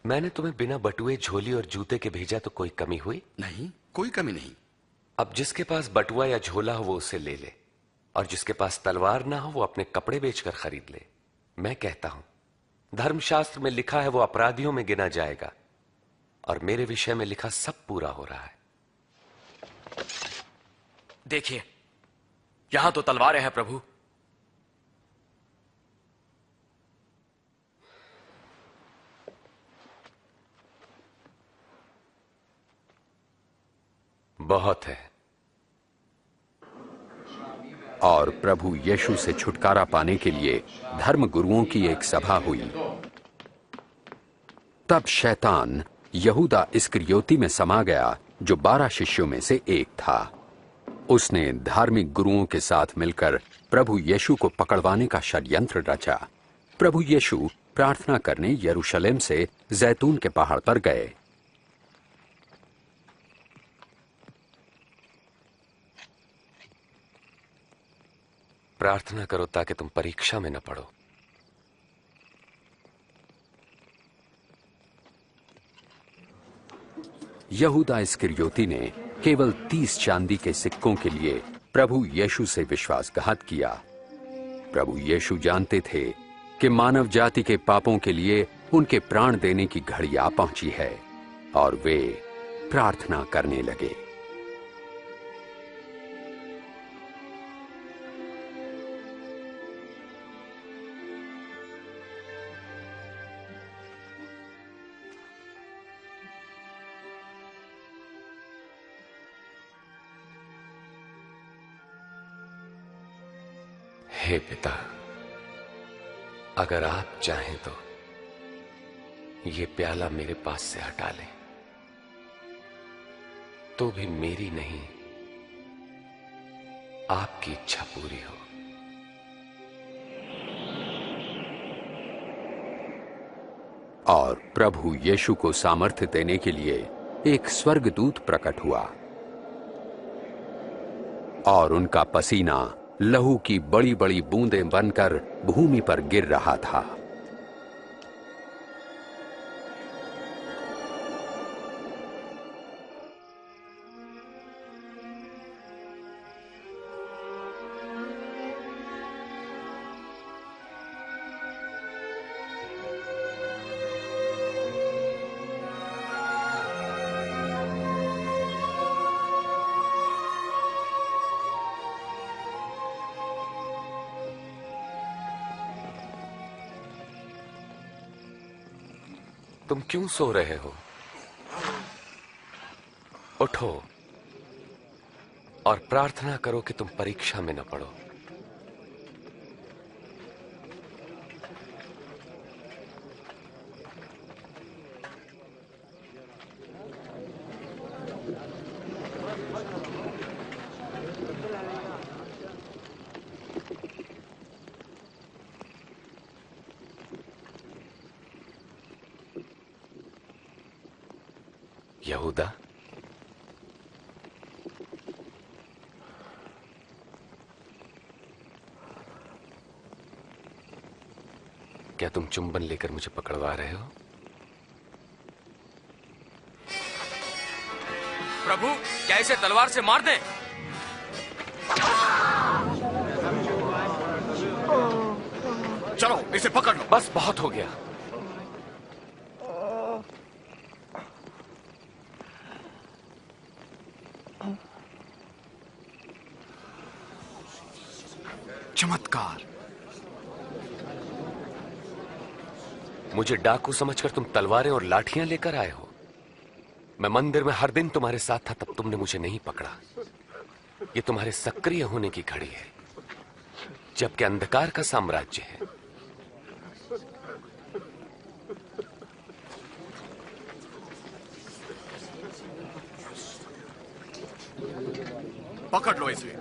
मैंने तुम्हें बिना बटुए, झोली और जूते के भेजा तो कोई कमी हुई? नहीं, कोई कमी नहीं। अब जिसके पास बटुआ या झोला हो वो उसे ले ले, और जिसके पास तलवार ना हो वो अपने कपड़े बेचकर खरीद ले। मैं कहता हूं, धर्मशास्त्र में लिखा है वो अपराधियों में गिना जाएगा, और मेरे विषय में लिखा सब पूरा हो रहा है। देखिए, यहां तो तलवारें हैं प्रभु। बहुत है। और प्रभु यीशु से छुटकारा पाने के लिए धर्म गुरुओं की एक सभा हुई। तब शैतान यहूदा इस्करियोती में समा गया, जो 12 शिष्यों में से एक था। उसने धार्मिक गुरुओं के साथ मिलकर प्रभु यीशु को पकड़वाने का षड्यंत्र रचा। प्रभु यीशु प्रार्थना करने यरूशलेम से जैतून के पहाड़ पर गए। प्रार्थना करो ताकि तुम परीक्षा में न पड़ो। यहूदा इस्करियोती ने केवल 30 चांदी के सिक्कों के लिए प्रभु यीशु से विश्वासघात किया। प्रभु यीशु जानते थे कि मानव जाति के पापों के लिए उनके प्राण देने की घड़ी आ पहुंची है, और वे प्रार्थना करने लगे। हे पिता, अगर आप चाहें तो ये प्याला मेरे पास से हटा लें, तो भी मेरी नहीं आपकी इच्छा पूरी हो। और प्रभु यीशु को सामर्थ्य देने के लिए एक स्वर्गदूत प्रकट हुआ, और उनका पसीना लहू की बड़ी बड़ी बूंदें बनकर भूमि पर गिर रहा था। तुम क्यों सो रहे हो? उठो और प्रार्थना करो कि तुम परीक्षा में न पड़ो। यहूदा, क्या तुम चुंबन लेकर मुझे पकड़वा रहे हो? प्रभु, क्या इसे तलवार से मार दें? चलो इसे पकड़ लो। बस बहुत हो गया। चमत्कार। मुझे डाकू समझकर तुम तलवारें और लाठियां लेकर आए हो। मैं मंदिर में हर दिन तुम्हारे साथ था, तब तुमने मुझे नहीं पकड़ा। ये तुम्हारे सक्रिय होने की घड़ी है, जबकि अंधकार का साम्राज्य है। पकड़ लो इसे।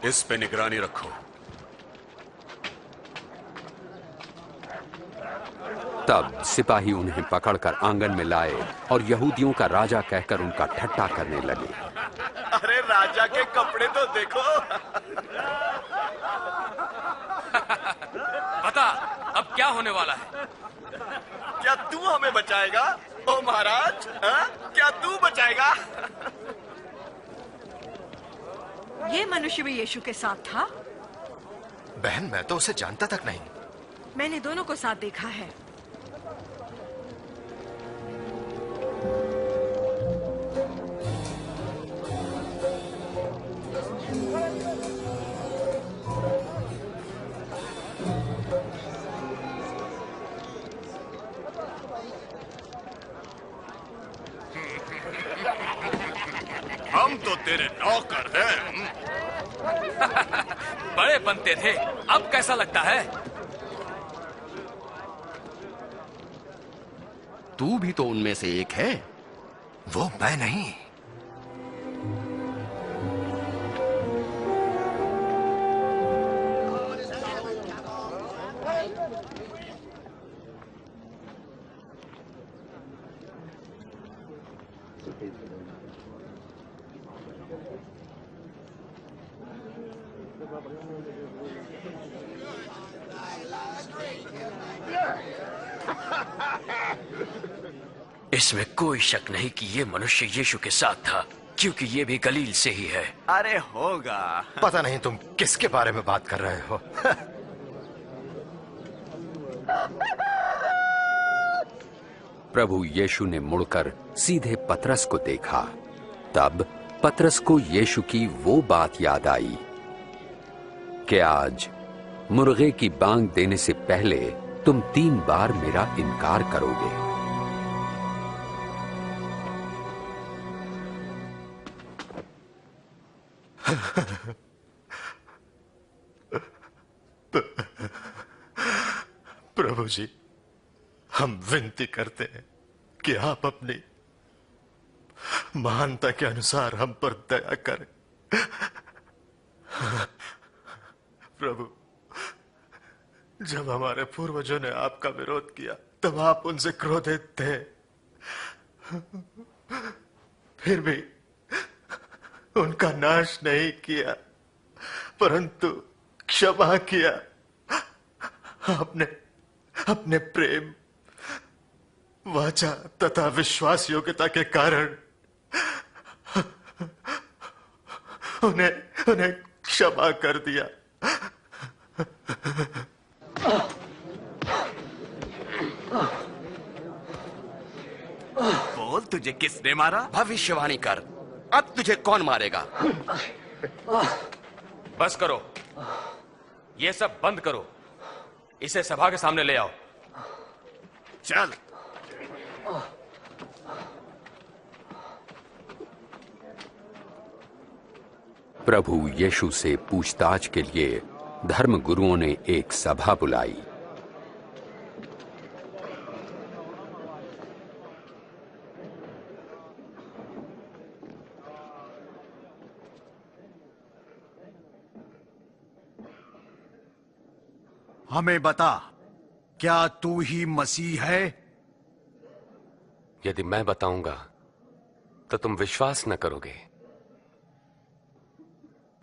इस पे निगरानी रखो। तब सिपाही उन्हें पकड़कर आंगन में लाए और यहूदियों का राजा कहकर उनका ठट्टा करने लगे। अरे राजा के कपड़े तो देखो। बता, अब क्या होने वाला है? क्या तू हमें बचाएगा? ओ महाराज, क्या तू बचाएगा? ये मनुष्य भी यीशु के साथ था? बहन, मैं तो उसे जानता तक नहीं। मैंने दोनों को साथ देखा है। हम तो तेरे नौकर हैं। बड़े बनते थे, अब कैसा लगता है? तू भी तो उनमें से एक है। वो मैं नहीं। इसमें कोई शक नहीं कि ये मनुष्य यीशु के साथ था, क्योंकि ये भी गलील से ही है। अरे होगा। पता नहीं तुम किसके बारे में बात कर रहे हो। प्रभु यीशु ने मुड़कर सीधे पतरस को देखा। तब पतरस को यीशु की वो बात याद आई कि आज मुर्गे की बांग देने से पहले तुम 3 बार मेरा इनकार करोगे। प्रभु जी, हम विनती करते हैं कि आप अपनी महानता के अनुसार हम पर दया करें। प्रभु, जब हमारे पूर्वजों ने आपका विरोध किया तब आप उनसे क्रोधित थे, फिर भी उनका नाश नहीं किया, परंतु क्षमा किया। आपने अपने प्रेम, वाचा तथा विश्वास योग्यता के कारण उन्हें क्षमा कर दिया। बोल, तुझे किसने मारा? भविष्यवाणी कर, अब तुझे कौन मारेगा? बस करो, ये सब बंद करो, इसे सभा के सामने ले आओ। चल। प्रभु यीशु से पूछताछ के लिए धर्म गुरुओं ने एक सभा बुलाई। हमें बता, क्या तू ही मसीह है? यदि मैं बताऊंगा तो तुम विश्वास न करोगे।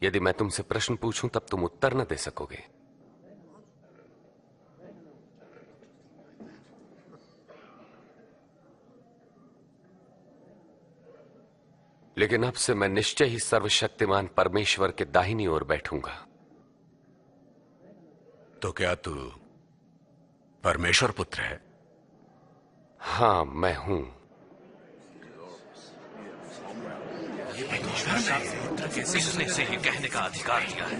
यदि मैं तुमसे प्रश्न पूछूं तब तुम उत्तर न दे सकोगे। लेकिन अब से मैं निश्चय ही सर्वशक्तिमान परमेश्वर के दाहिनी ओर बैठूंगा। तो क्या तू परमेश्वर पुत्र है? हां, मैं हूं। किसने से ये कहने का अधिकार दिया है?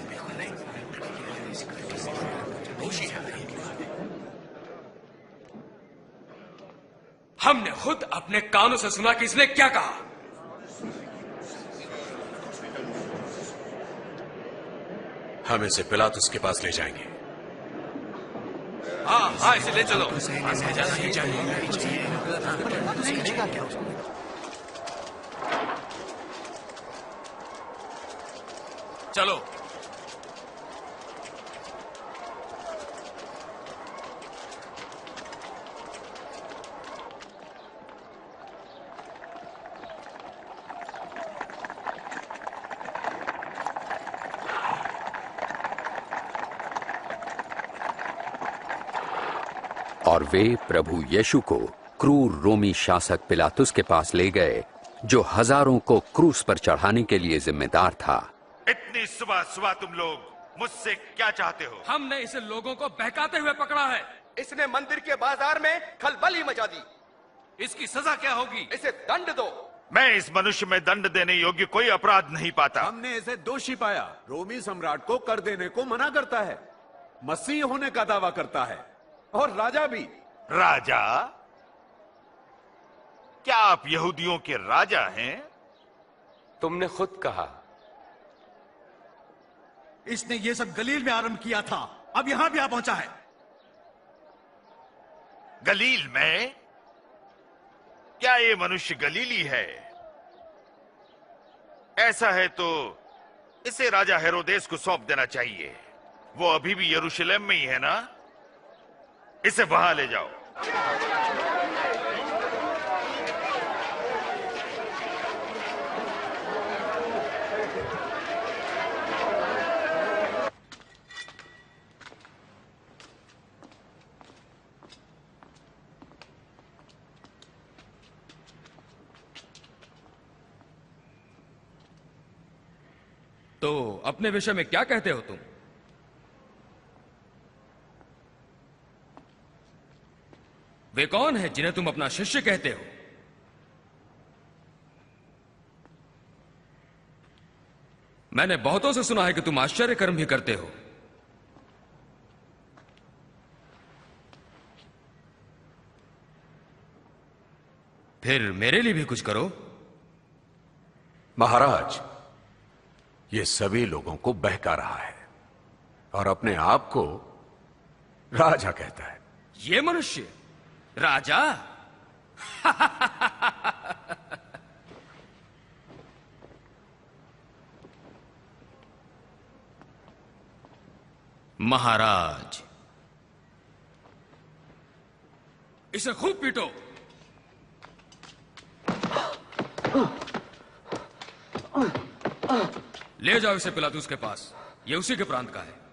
हमने खुद अपने कानों से सुना कि इसने क्या कहा। हम इसे पिलातुस के पास ले जाएंगे। हाँ, इसे ले चलो। चलो। और वे प्रभु यीशु को क्रूर रोमी शासक पिलातुस के पास ले गए, जो हजारों को क्रूस पर चढ़ाने के लिए जिम्मेदार था। इतनी सुबह सुबह तुम लोग मुझसे क्या चाहते हो? हमने इसे लोगों को बहकाते हुए पकड़ा है। इसने मंदिर के बाजार में खलबली मचा दी। इसकी सजा क्या होगी? इसे दंड दो। मैं इस मनुष्य में दंड देने योग्य कोई अपराध नहीं पाता। हमने इसे दोषी पाया। रोमी सम्राट को कर देने को मना करता है, मसीह होने का दावा करता है, और राजा भी। राजा? क्या आप यहूदियों के राजा हैं? तुमने खुद कहा। इसने ये सब गलील में आरंभ किया था, अब यहां भी आ पहुंचा है। गलील में? क्या ये मनुष्य गलीली है? ऐसा है तो इसे राजा हेरोदेस को सौंप देना चाहिए। वो अभी भी यरूशलेम में ही है ना? इसे वहां ले जाओ। तो अपने विषय में क्या कहते हो तुम? वे कौन है जिन्हें तुम अपना शिष्य कहते हो? मैंने बहुतों से सुना है कि तुम आश्चर्य कर्म भी करते हो। फिर मेरे लिए भी कुछ करो। महाराज, ये सभी लोगों को बहका रहा है और अपने आप को राजा कहता है। ये मनुष्य राजा? महाराज, इसे खूब पीटो। ले जाओ इसे पिलातुस के पास, ये उसी के प्रांत का है।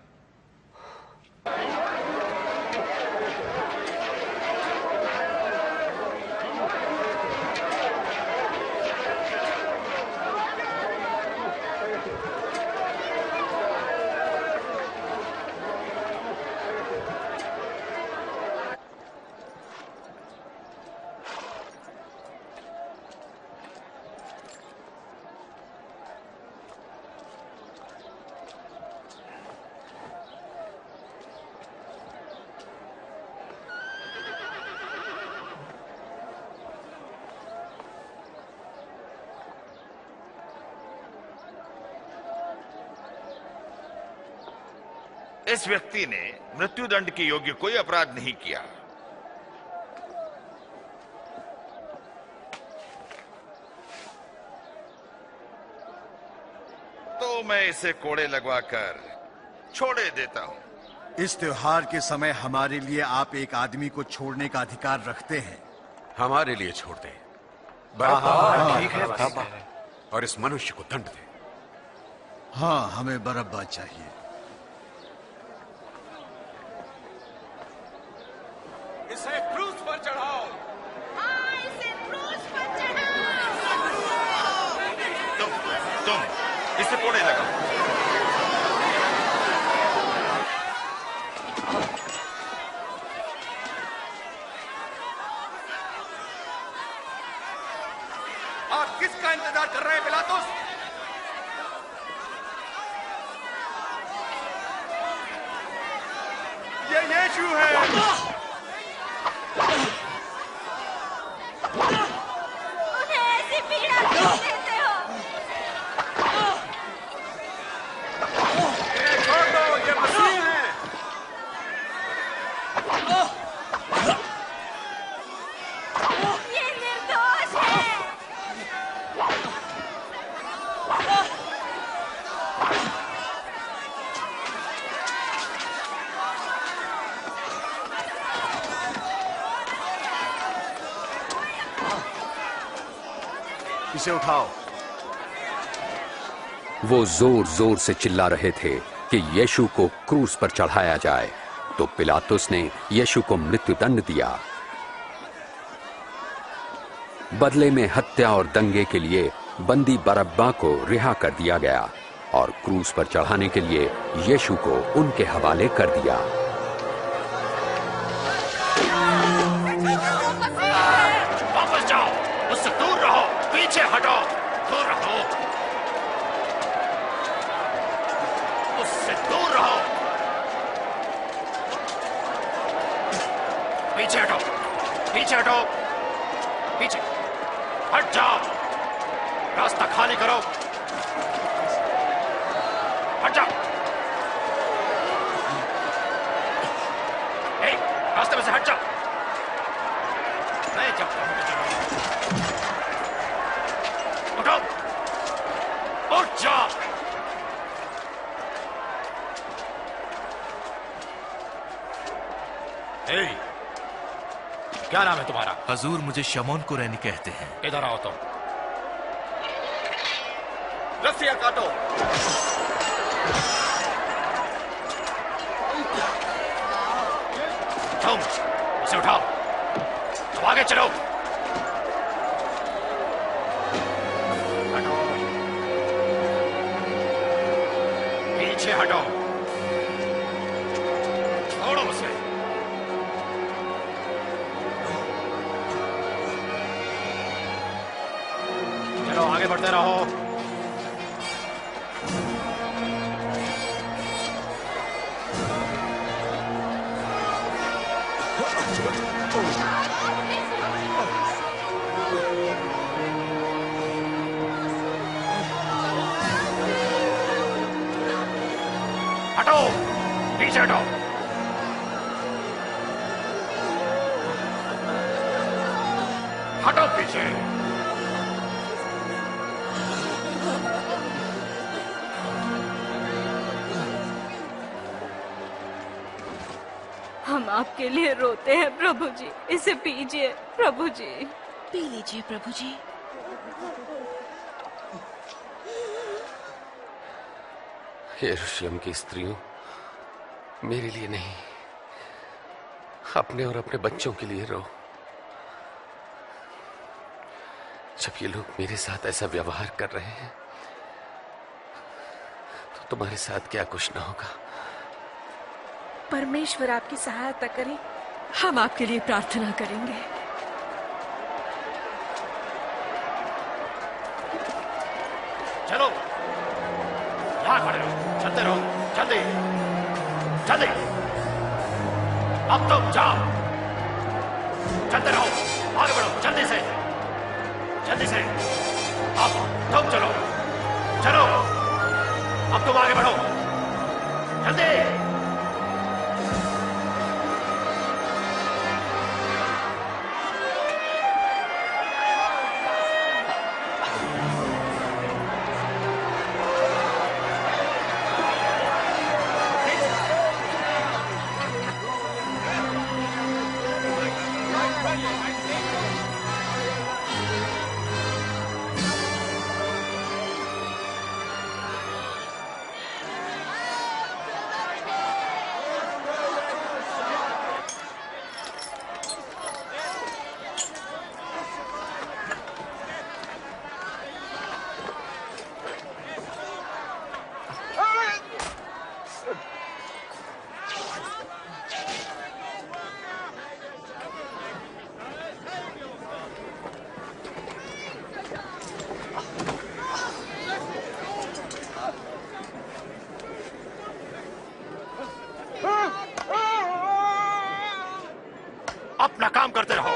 इस व्यक्ति ने मृत्युदंड के योग्य कोई अपराध नहीं किया। तो मैं इसे कोड़े लगवाकर छोड़े देता हूं। इस त्योहार के समय हमारे लिए आप एक आदमी को छोड़ने का अधिकार रखते हैं। हमारे लिए छोड़ दे। ठीक है। और इस मनुष्य को दंड दे। हाँ, हमें बरअब्बा चाहिए। इसे क्रूस पर चढ़ाओ। हाँ, इसे क्रूस पर चढ़ाओ। तुम इसे कोड़े लगाओ। आप किसका इंतजार कर रहे हैं पिलातुस? ये यीशु है। उन्हें ऐसी पीड़ा क्यों देते हो? छोड़ दो, ये मसीह है। ये निर्दोष है। इसे उठाओ। वो जोर जोर से चिल्ला रहे थे कि यीशु को क्रूस पर चढ़ाया जाए, तो पिलातुस ने यीशु को मृत्युदंड दिया। बदले में हत्या और दंगे के लिए बंदी बरअब्बा को रिहा कर दिया गया और क्रूस पर चढ़ाने के लिए यीशु को उनके हवाले कर दिया। वापस जाओ, उससे दूर रहो, पीछे हटो, दूर रहो, उससे दूर रहो, पीछे हटो, पीछे हटो, पीछे हट जाओ, रास्ता खाली करो, हट जाओ, रास्ते में से हट जाओ। मैं जब कहूं तो चलो, उठो, उठ जाओ। क्या नाम है तुम्हारा? हजूर, मुझे शमौन कुरैनी कहते हैं। इधर आओ तुम। रस्सियां काटो। तुम इसे उठाओ, तुम आगे चलो। आगे हटो, छोड़ो उसे। चलो आगे बढ़ते रहो। हटो, पीछे हटो। हटो पीछे। हम आपके लिए रोते हैं प्रभु जी, इसे पीजिए प्रभु जी। पी लीजिए प्रभु जी। यरूशलेम की स्त्रियों, मेरे लिए नहीं, अपने और अपने बच्चों के लिए रो। जब ये लोग मेरे साथ ऐसा व्यवहार कर रहे हैं तो तुम्हारे साथ क्या कुछ ना होगा। परमेश्वर आपकी सहायता करे, हम आपके लिए प्रार्थना करेंगे। चलो, यहाँ खड़े रहो, चलते रहो, जल्दी जल्दी। अब तुम जाओ, चलते रहो, आगे बढ़ो, जल्दी से जल्दी से। अब तुम चलो, चलो, अब तुम आगे बढ़ो, जल्दी। अपना काम करते रहो।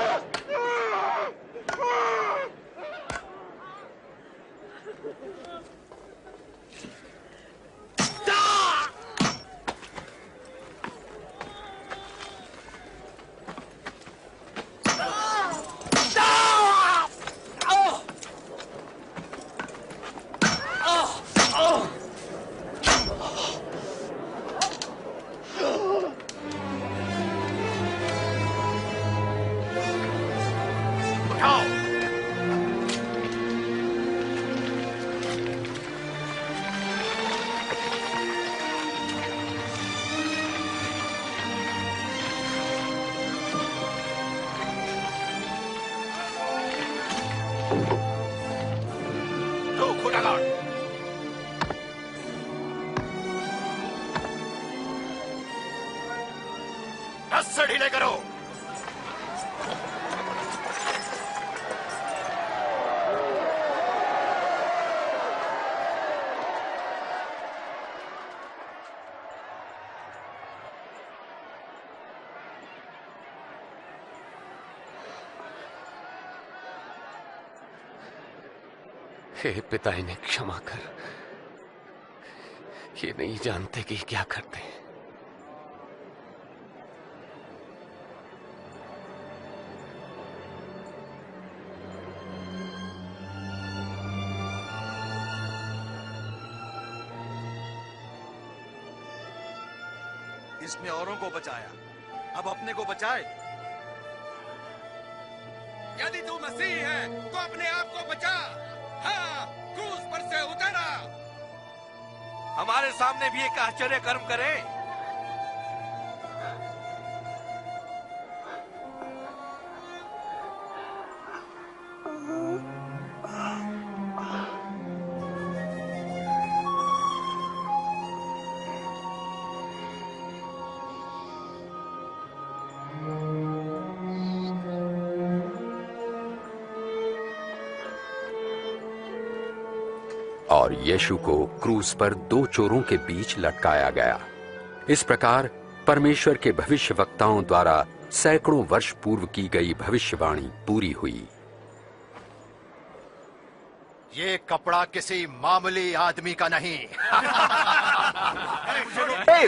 रस्से ढीले करो। हे पिता, इन्हें क्षमा कर, ये नहीं जानते कि क्या करते हैं। इसने औरों को बचाया, अब अपने को बचाए। यदि तू मसीह है तो अपने आप को बचा। हाँ, क्रूस पर से उतरा। हमारे सामने भी एक आश्चर्य कर्म करे। और यीशु को क्रूस पर 2 चोरों के बीच लटकाया गया। इस प्रकार परमेश्वर के भविष्यवक्ताओं द्वारा सैकड़ों वर्ष पूर्व की गई भविष्यवाणी पूरी हुई। ये कपड़ा किसी मामूली आदमी का नहीं।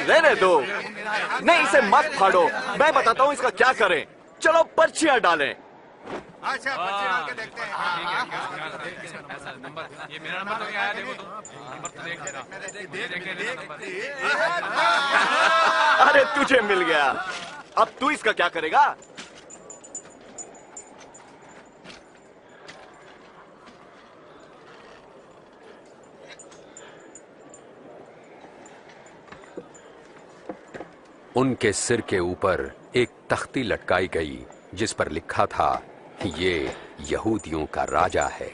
रहने दो, नहीं इसे मत फाड़ो, मैं बताता हूँ इसका क्या करें। चलो पर्चियां डालें। अच्छा, पर्ची डाल के देखते हैं। ये मेरा नंबर तो क्या है, देखो नंबर तो देख। अरे तुझे मिल गया, अब तू इसका क्या करेगा? उनके सिर के ऊपर एक तख्ती लटकाई गई जिस पर लिखा था, ये यहूदियों का राजा है।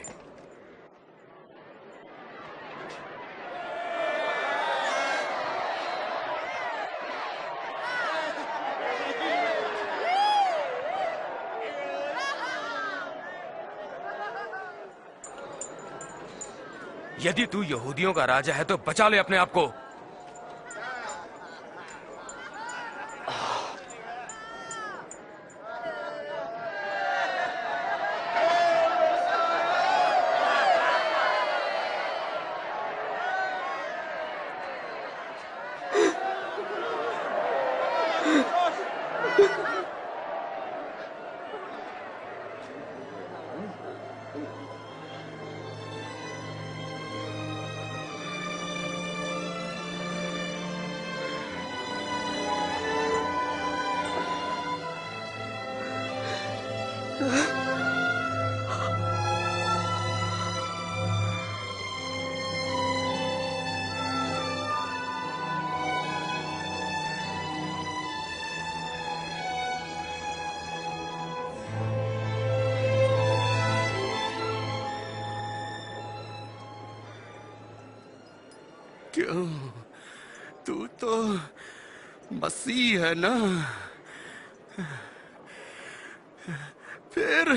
यदि तू यहूदियों का राजा है तो बचा ले अपने आप को। क्यों? तू तो मसीह है ना? फिर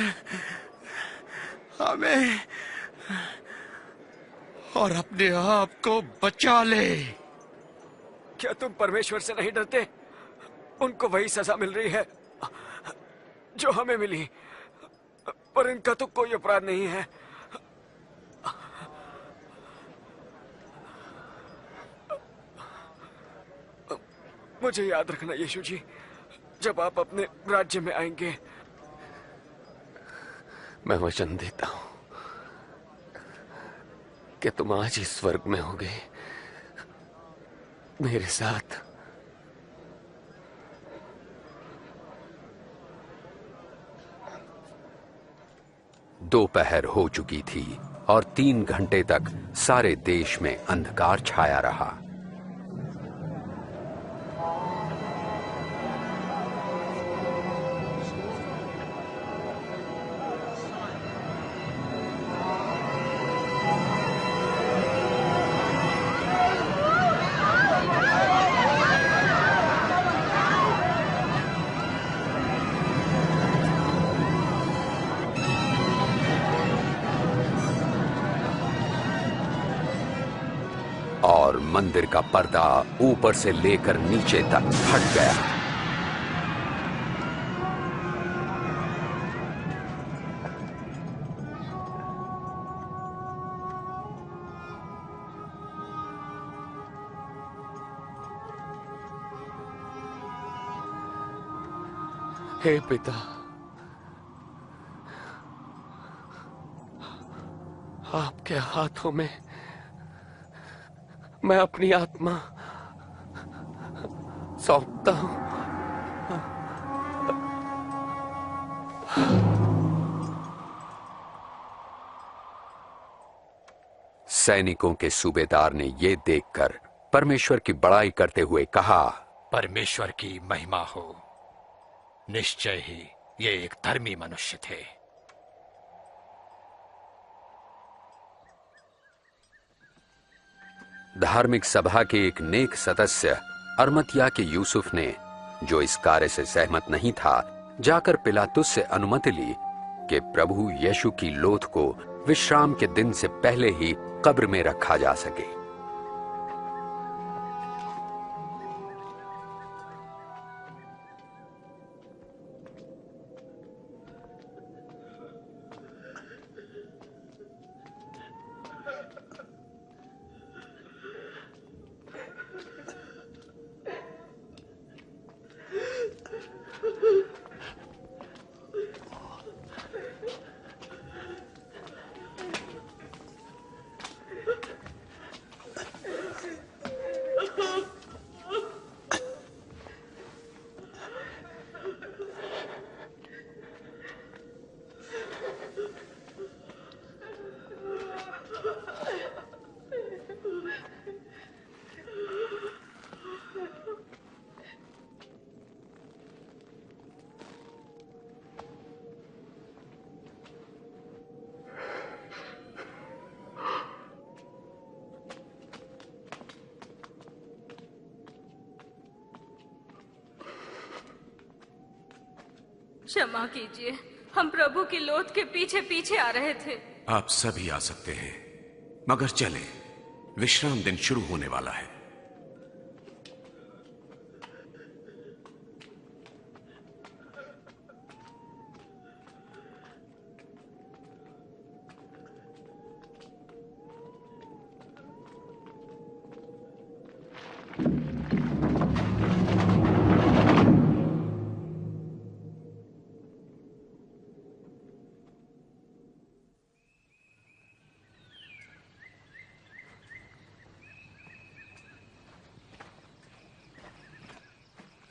हमें और अपने आप को बचा ले। क्या तुम परमेश्वर से नहीं डरते? उनको वही सजा मिल रही है जो हमें मिली, पर इनका तो कोई अपराध नहीं है। मुझे याद रखना यीशु जी, जब आप अपने राज्य में आएंगे। मैं वचन देता हूं कि तुम आज ही स्वर्ग में होगे मेरे साथ। दोपहर हो चुकी थी और 3 घंटे तक सारे देश में अंधकार छाया रहा। और मंदिर का पर्दा ऊपर से लेकर नीचे तक फट गया। हे पिता, आपके हाथों में मैं अपनी आत्मा सौंपता हूं। सैनिकों के सूबेदार ने ये देखकर परमेश्वर की बड़ाई करते हुए कहा, परमेश्वर की महिमा हो। निश्चय ही ये एक धर्मी मनुष्य थे। धार्मिक सभा के एक नेक सदस्य अरमतिया के यूसुफ ने, जो इस कार्य से सहमत नहीं था, जाकर पिलातुस से अनुमति ली कि प्रभु यीशु की लोथ को विश्राम के दिन से पहले ही कब्र में रखा जा सके। क्षमा कीजिए, हम प्रभु की लोथ के पीछे पीछे आ रहे थे। आप सभी आ सकते हैं, मगर चले, विश्राम दिन शुरू होने वाला है।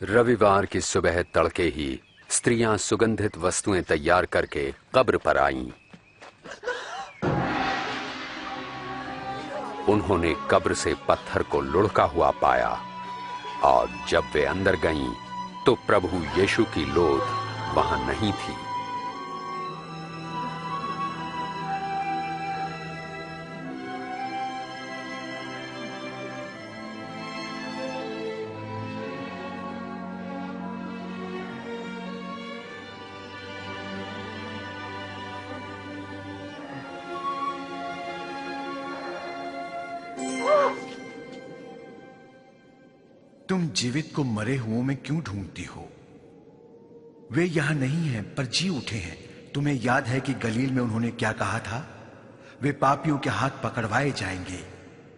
रविवार की सुबह तड़के ही स्त्रियां सुगंधित वस्तुएं तैयार करके कब्र पर आईं। उन्होंने कब्र से पत्थर को लुढ़का हुआ पाया और जब वे अंदर गईं तो प्रभु यीशु की लोथ वहां नहीं थी। तुम जीवित को मरे हुओं में क्यों ढूंढती हो? वे यहां नहीं हैं, पर जी उठे हैं। तुम्हें याद है कि गलील में उन्होंने क्या कहा था? वे पापियों के हाथ पकड़वाए जाएंगे,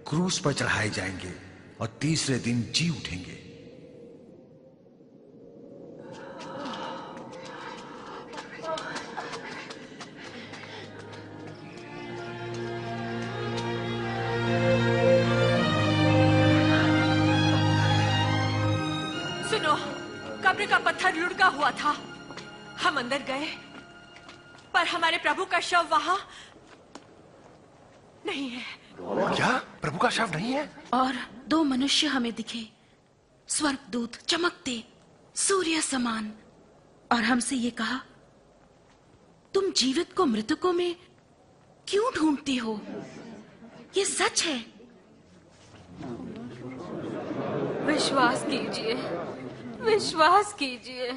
क्रूस पर चढ़ाए जाएंगे और तीसरे दिन जी उठेंगे। कब्र का पत्थर लुढ़का हुआ था। हम अंदर गए, पर हमारे प्रभु का शव वहां नहीं है। क्या प्रभु का शव नहीं है? और दो मनुष्य हमें दिखे, स्वर्गदूत चमकते सूर्य समान, और हमसे ये कहा, तुम जीवित को मृतकों में क्यों ढूंढती हो? ये सच है। विश्वास कीजिए, विश्वास कीजिए।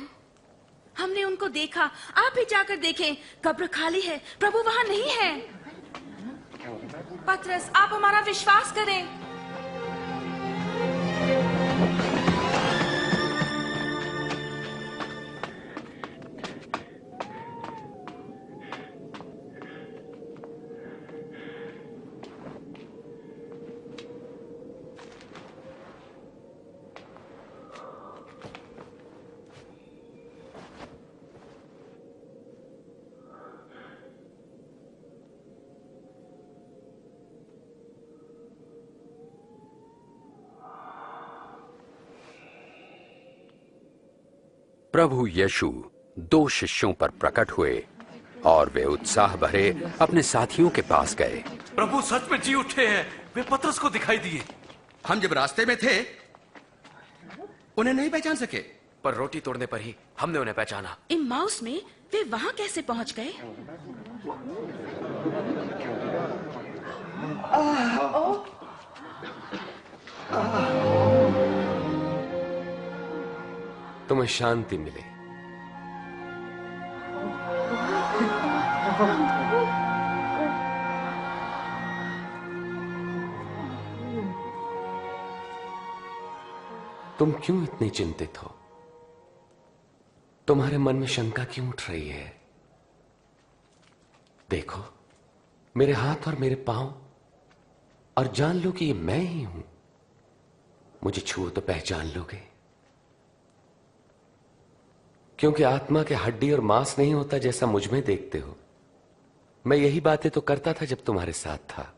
हमने उनको देखा, आप भी जाकर देखें। कब्र खाली है, प्रभु वहां नहीं है। पतरस, आप हमारा विश्वास करें। प्रभु यीशु दो शिष्यों पर प्रकट हुए और वे उत्साह भरे अपने साथियों के पास गए। प्रभु सच में जी उठे हैं, वे पतरस को दिखाई दिए। हम जब रास्ते में थे उन्हें नहीं पहचान सके, पर रोटी तोड़ने पर ही हमने उन्हें पहचाना। इम्माउस में वे वहां कैसे पहुंच गए? तुम्हें शांति मिले। तुम क्यों इतने चिंतित हो? तुम्हारे मन में शंका क्यों उठ रही है? देखो, मेरे हाथ और मेरे पांव, और जान लो कि ये मैं ही हूं। मुझे छुओ तो पहचान लोगे, क्योंकि आत्मा के हड्डी और मांस नहीं होता जैसा मुझ में देखते हो। मैं यही बातें तो करता था जब तुम्हारे साथ था,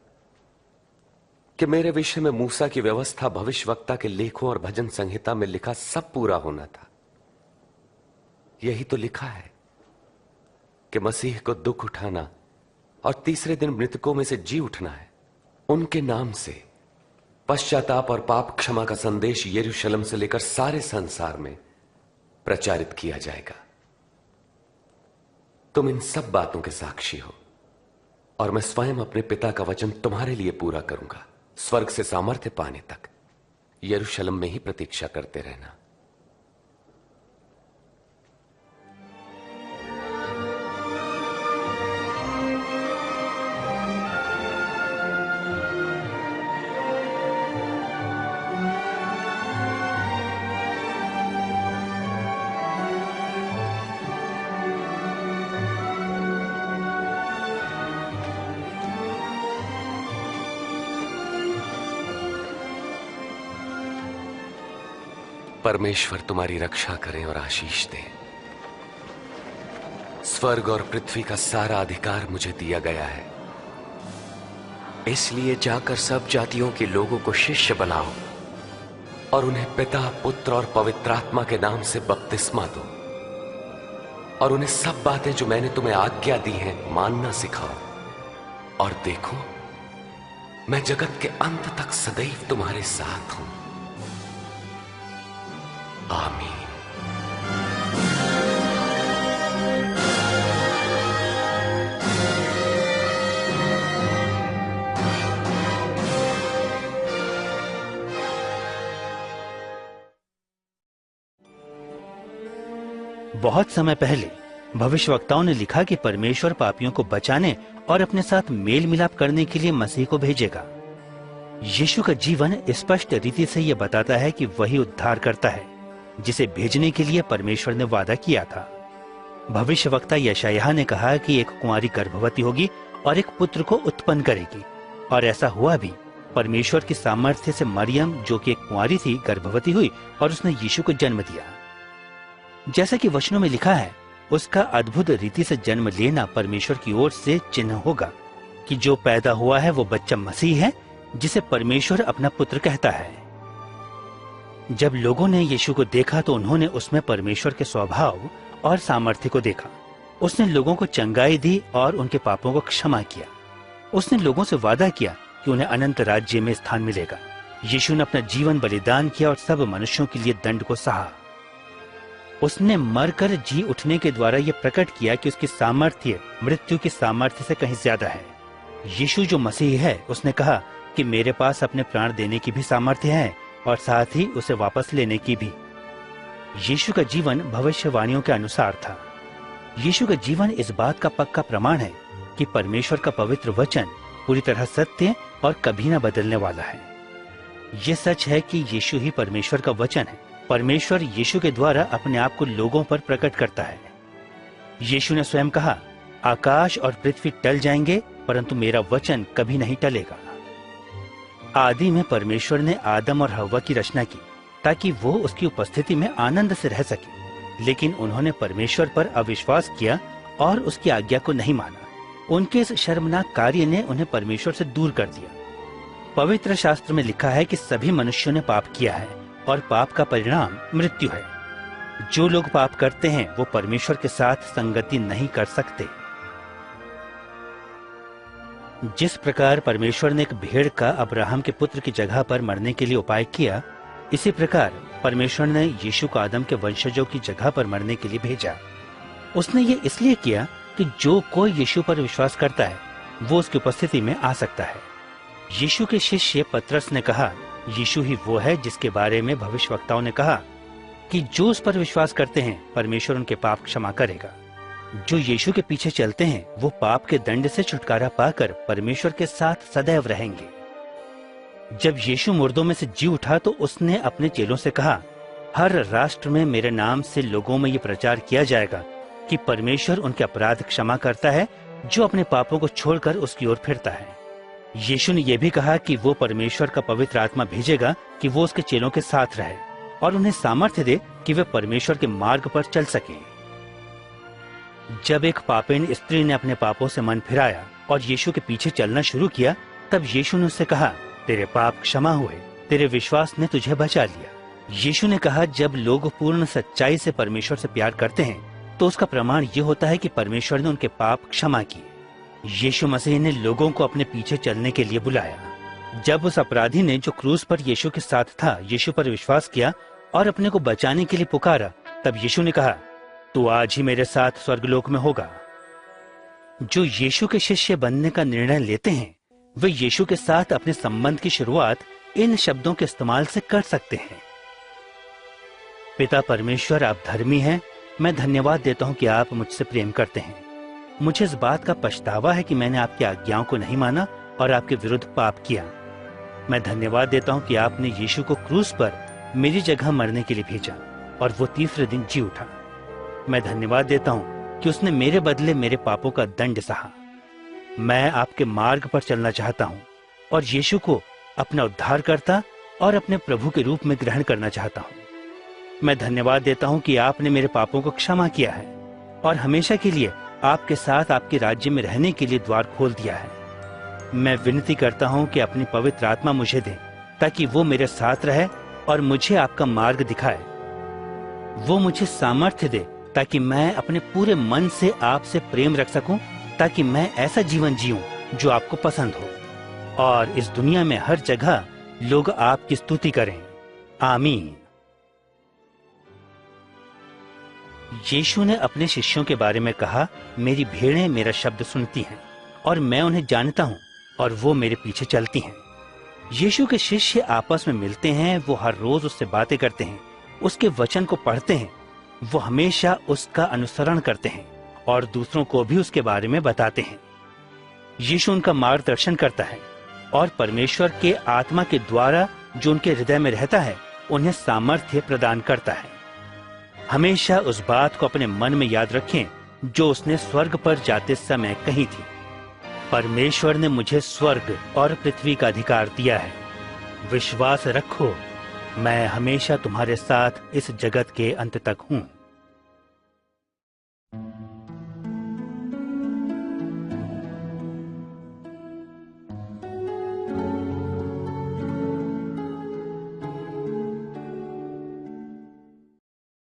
कि मेरे विषय में मूसा की व्यवस्था, भविष्यवक्ता के लेखों और भजन संहिता में लिखा सब पूरा होना था। यही तो लिखा है कि मसीह को दुख उठाना और तीसरे दिन मृतकों में से जी उठना है। उनके नाम से पश्चाताप और पाप क्षमा का संदेश यरूशलेम से लेकर सारे संसार में प्रचारित किया जाएगा। तुम इन सब बातों के साक्षी हो, और मैं स्वयं अपने पिता का वचन तुम्हारे लिए पूरा करूंगा। स्वर्ग से सामर्थ्य पाने तक यरूशलेम में ही प्रतीक्षा करते रहना। परमेश्वर तुम्हारी रक्षा करें और आशीष दे। स्वर्ग और पृथ्वी का सारा अधिकार मुझे दिया गया है, इसलिए जाकर सब जातियों के लोगों को शिष्य बनाओ और उन्हें पिता, पुत्र और पवित्र आत्मा के नाम से बपतिस्मा दो, और उन्हें सब बातें जो मैंने तुम्हें आज्ञा दी हैं मानना सिखाओ। और देखो, मैं जगत के अंत तक सदैव तुम्हारे साथ हूं। आमीन। बहुत समय पहले भविष्यवक्ताओं ने लिखा कि परमेश्वर पापियों को बचाने और अपने साथ मेल मिलाप करने के लिए मसीह को भेजेगा। यीशु का जीवन स्पष्ट रीति से यह बताता है कि वही उद्धार करता है जिसे भेजने के लिए परमेश्वर ने वादा किया था। भविष्यवक्ता यशायाह ने कहा कि एक कुंवारी गर्भवती होगी और एक पुत्र को उत्पन्न करेगी, और ऐसा हुआ भी। परमेश्वर की सामर्थ्य से मरियम, जो कि एक कुंवारी थी, गर्भवती हुई और उसने यीशु को जन्म दिया। जैसा कि वचनों में लिखा है, उसका अद्भुत रीति से जन्म लेना परमेश्वर की ओर से चिन्ह होगा कि जो पैदा हुआ है वो बच्चा मसीह है, जिसे परमेश्वर अपना पुत्र कहता है। जब लोगों ने यीशु को देखा तो उन्होंने उसमें परमेश्वर के स्वभाव और सामर्थ्य को देखा। उसने लोगों को चंगाई दी और उनके पापों को क्षमा किया। उसने लोगों से वादा किया कि उन्हें अनंत राज्य में स्थान मिलेगा। यीशु ने अपना जीवन बलिदान किया और सब मनुष्यों के लिए दंड को सहा। उसने मरकर जी उठने के द्वारा यह प्रकट किया कि उसकी सामर्थ्य मृत्यु की सामर्थ्य से कहीं ज्यादा है। यीशु जो मसीह है, उसने कहा कि मेरे पास अपने प्राण देने की भी सामर्थ्य है और साथ ही उसे वापस लेने की भी। यीशु का जीवन भविष्यवाणियों के अनुसार था। यीशु का जीवन इस बात का पक्का प्रमाण है कि परमेश्वर का पवित्र वचन पूरी तरह सत्य और कभी न बदलने वाला है। ये सच है कि यीशु ही परमेश्वर का वचन है। परमेश्वर यीशु के द्वारा अपने आप को लोगों पर प्रकट करता है। यीशु ने स्वयं कहा, आकाश और पृथ्वी टल जाएंगे परंतु मेरा वचन कभी नहीं टलेगा। आदि में परमेश्वर ने आदम और हव्वा की रचना की ताकि वो उसकी उपस्थिति में आनंद से रह सके, लेकिन उन्होंने परमेश्वर पर अविश्वास किया और उसकी आज्ञा को नहीं माना। उनके इस शर्मनाक कार्य ने उन्हें परमेश्वर से दूर कर दिया। पवित्र शास्त्र में लिखा है कि सभी मनुष्यों ने पाप किया है और पाप का परिणाम मृत्यु है। जो लोग पाप करते हैं वो परमेश्वर के साथ संगति नहीं कर सकते। जिस प्रकार परमेश्वर ने एक भेड़ का अब्राहम के पुत्र की जगह पर मरने के लिए उपाय किया, इसी प्रकार परमेश्वर ने यीशु को आदम के वंशजों की जगह पर मरने के लिए भेजा। उसने ये इसलिए किया कि जो कोई यीशु पर विश्वास करता है वो उसकी उपस्थिति में आ सकता है। यीशु के शिष्य पतरस ने कहा, यीशु ही वो है जिसके बारे में भविष्यवक्ताओं ने कहा कि जो उस पर विश्वास करते हैं परमेश्वर उनके पाप क्षमा करेगा। जो यीशु के पीछे चलते हैं वो पाप के दंड से छुटकारा पाकर परमेश्वर के साथ सदैव रहेंगे। जब यीशु मुर्दों में से जी उठा तो उसने अपने चेलों से कहा हर राष्ट्र में मेरे नाम से लोगों में ये प्रचार किया जाएगा कि परमेश्वर उनके अपराध क्षमा करता है जो अपने पापों को छोड़कर उसकी ओर फिरता है। यीशु ने यह भी कहा कि वो परमेश्वर का पवित्र आत्मा भेजेगा कि वो उसके चेलों के साथ रहे और उन्हें सामर्थ्य दे कि वे परमेश्वर के मार्ग पर चल सकें। जब एक पापीन स्त्री ने अपने पापों से मन फिराया और यीशु के पीछे चलना शुरू किया, तब यीशु ने उससे कहा, तेरे पाप क्षमा हुए, तेरे विश्वास ने तुझे बचा लिया। यीशु ने कहा, जब लोग पूर्ण सच्चाई से परमेश्वर से प्यार करते हैं तो उसका प्रमाण ये होता है कि परमेश्वर ने उनके पाप क्षमा किए। यीशु मसीह ने लोगों को अपने पीछे चलने के लिए बुलाया। जब उस अपराधी ने जो क्रूस पर यीशु के साथ था यीशु पर विश्वास किया और अपने को बचाने के लिए पुकारा, तब यीशु ने कहा, तू आज ही मेरे साथ स्वर्गलोक में होगा। जो यीशु के शिष्य बनने का निर्णय लेते हैं वे यीशु के साथ अपने संबंध की शुरुआत इन शब्दों के इस्तेमाल से कर सकते हैं। पिता परमेश्वर, आप धर्मी हैं। मैं धन्यवाद देता हूं कि आप मुझसे प्रेम करते हैं। मुझे इस बात का पछतावा है कि मैंने आपकी आज्ञाओं को नहीं माना और आपके विरुद्ध पाप किया। मैं धन्यवाद देता हूं कि आपने यीशु को क्रूस पर मेरी जगह मरने के लिए भेजा और वो तीसरे दिन जी उठा। मैं धन्यवाद देता हूं कि उसने मेरे बदले मेरे पापों का दंड सहा। मैं आपके मार्ग पर चलना चाहता हूं और यीशु को अपना उद्धारकर्ता और अपने प्रभु के रूप में ग्रहण करना चाहता हूं। मैं धन्यवाद देता हूं कि आपने मेरे पापों को क्षमा किया है और हमेशा के लिए आपके साथ आपके राज्य में रहने के लिए द्वार खोल दिया है। मैं विनती करता हूं कि अपनी पवित्र आत्मा मुझे दे ताकि वो मेरे साथ रहे और मुझे आपका मार्ग दिखाए। वो मुझे सामर्थ्य दे ताकि मैं अपने पूरे मन से आपसे प्रेम रख सकूं, ताकि मैं ऐसा जीवन जीऊं जो आपको पसंद हो और इस दुनिया में हर जगह लोग आपकी स्तुति करें। आमीन। यीशु ने अपने शिष्यों के बारे में कहा, मेरी भेड़ें मेरा शब्द सुनती हैं और मैं उन्हें जानता हूं और वो मेरे पीछे चलती हैं। यीशु के शिष्य आपस में मिलते हैं, वो हर रोज उससे बातें करते हैं, उसके वचन को पढ़ते हैं, वो हमेशा उसका अनुसरण करते हैं और दूसरों को भी उसके बारे में बताते हैं। यीशु उनका मार्गदर्शन करता है और परमेश्वर के आत्मा के द्वारा जो उनके हृदय में रहता है उन्हें सामर्थ्य प्रदान करता है। हमेशा उस बात को अपने मन में याद रखें जो उसने स्वर्ग पर जाते समय कही थी, परमेश्वर ने मुझे स्वर्ग और पृथ्वी का अधिकार दिया है। विश्वास रखो, मैं हमेशा तुम्हारे साथ इस जगत के अंत तक हूँ।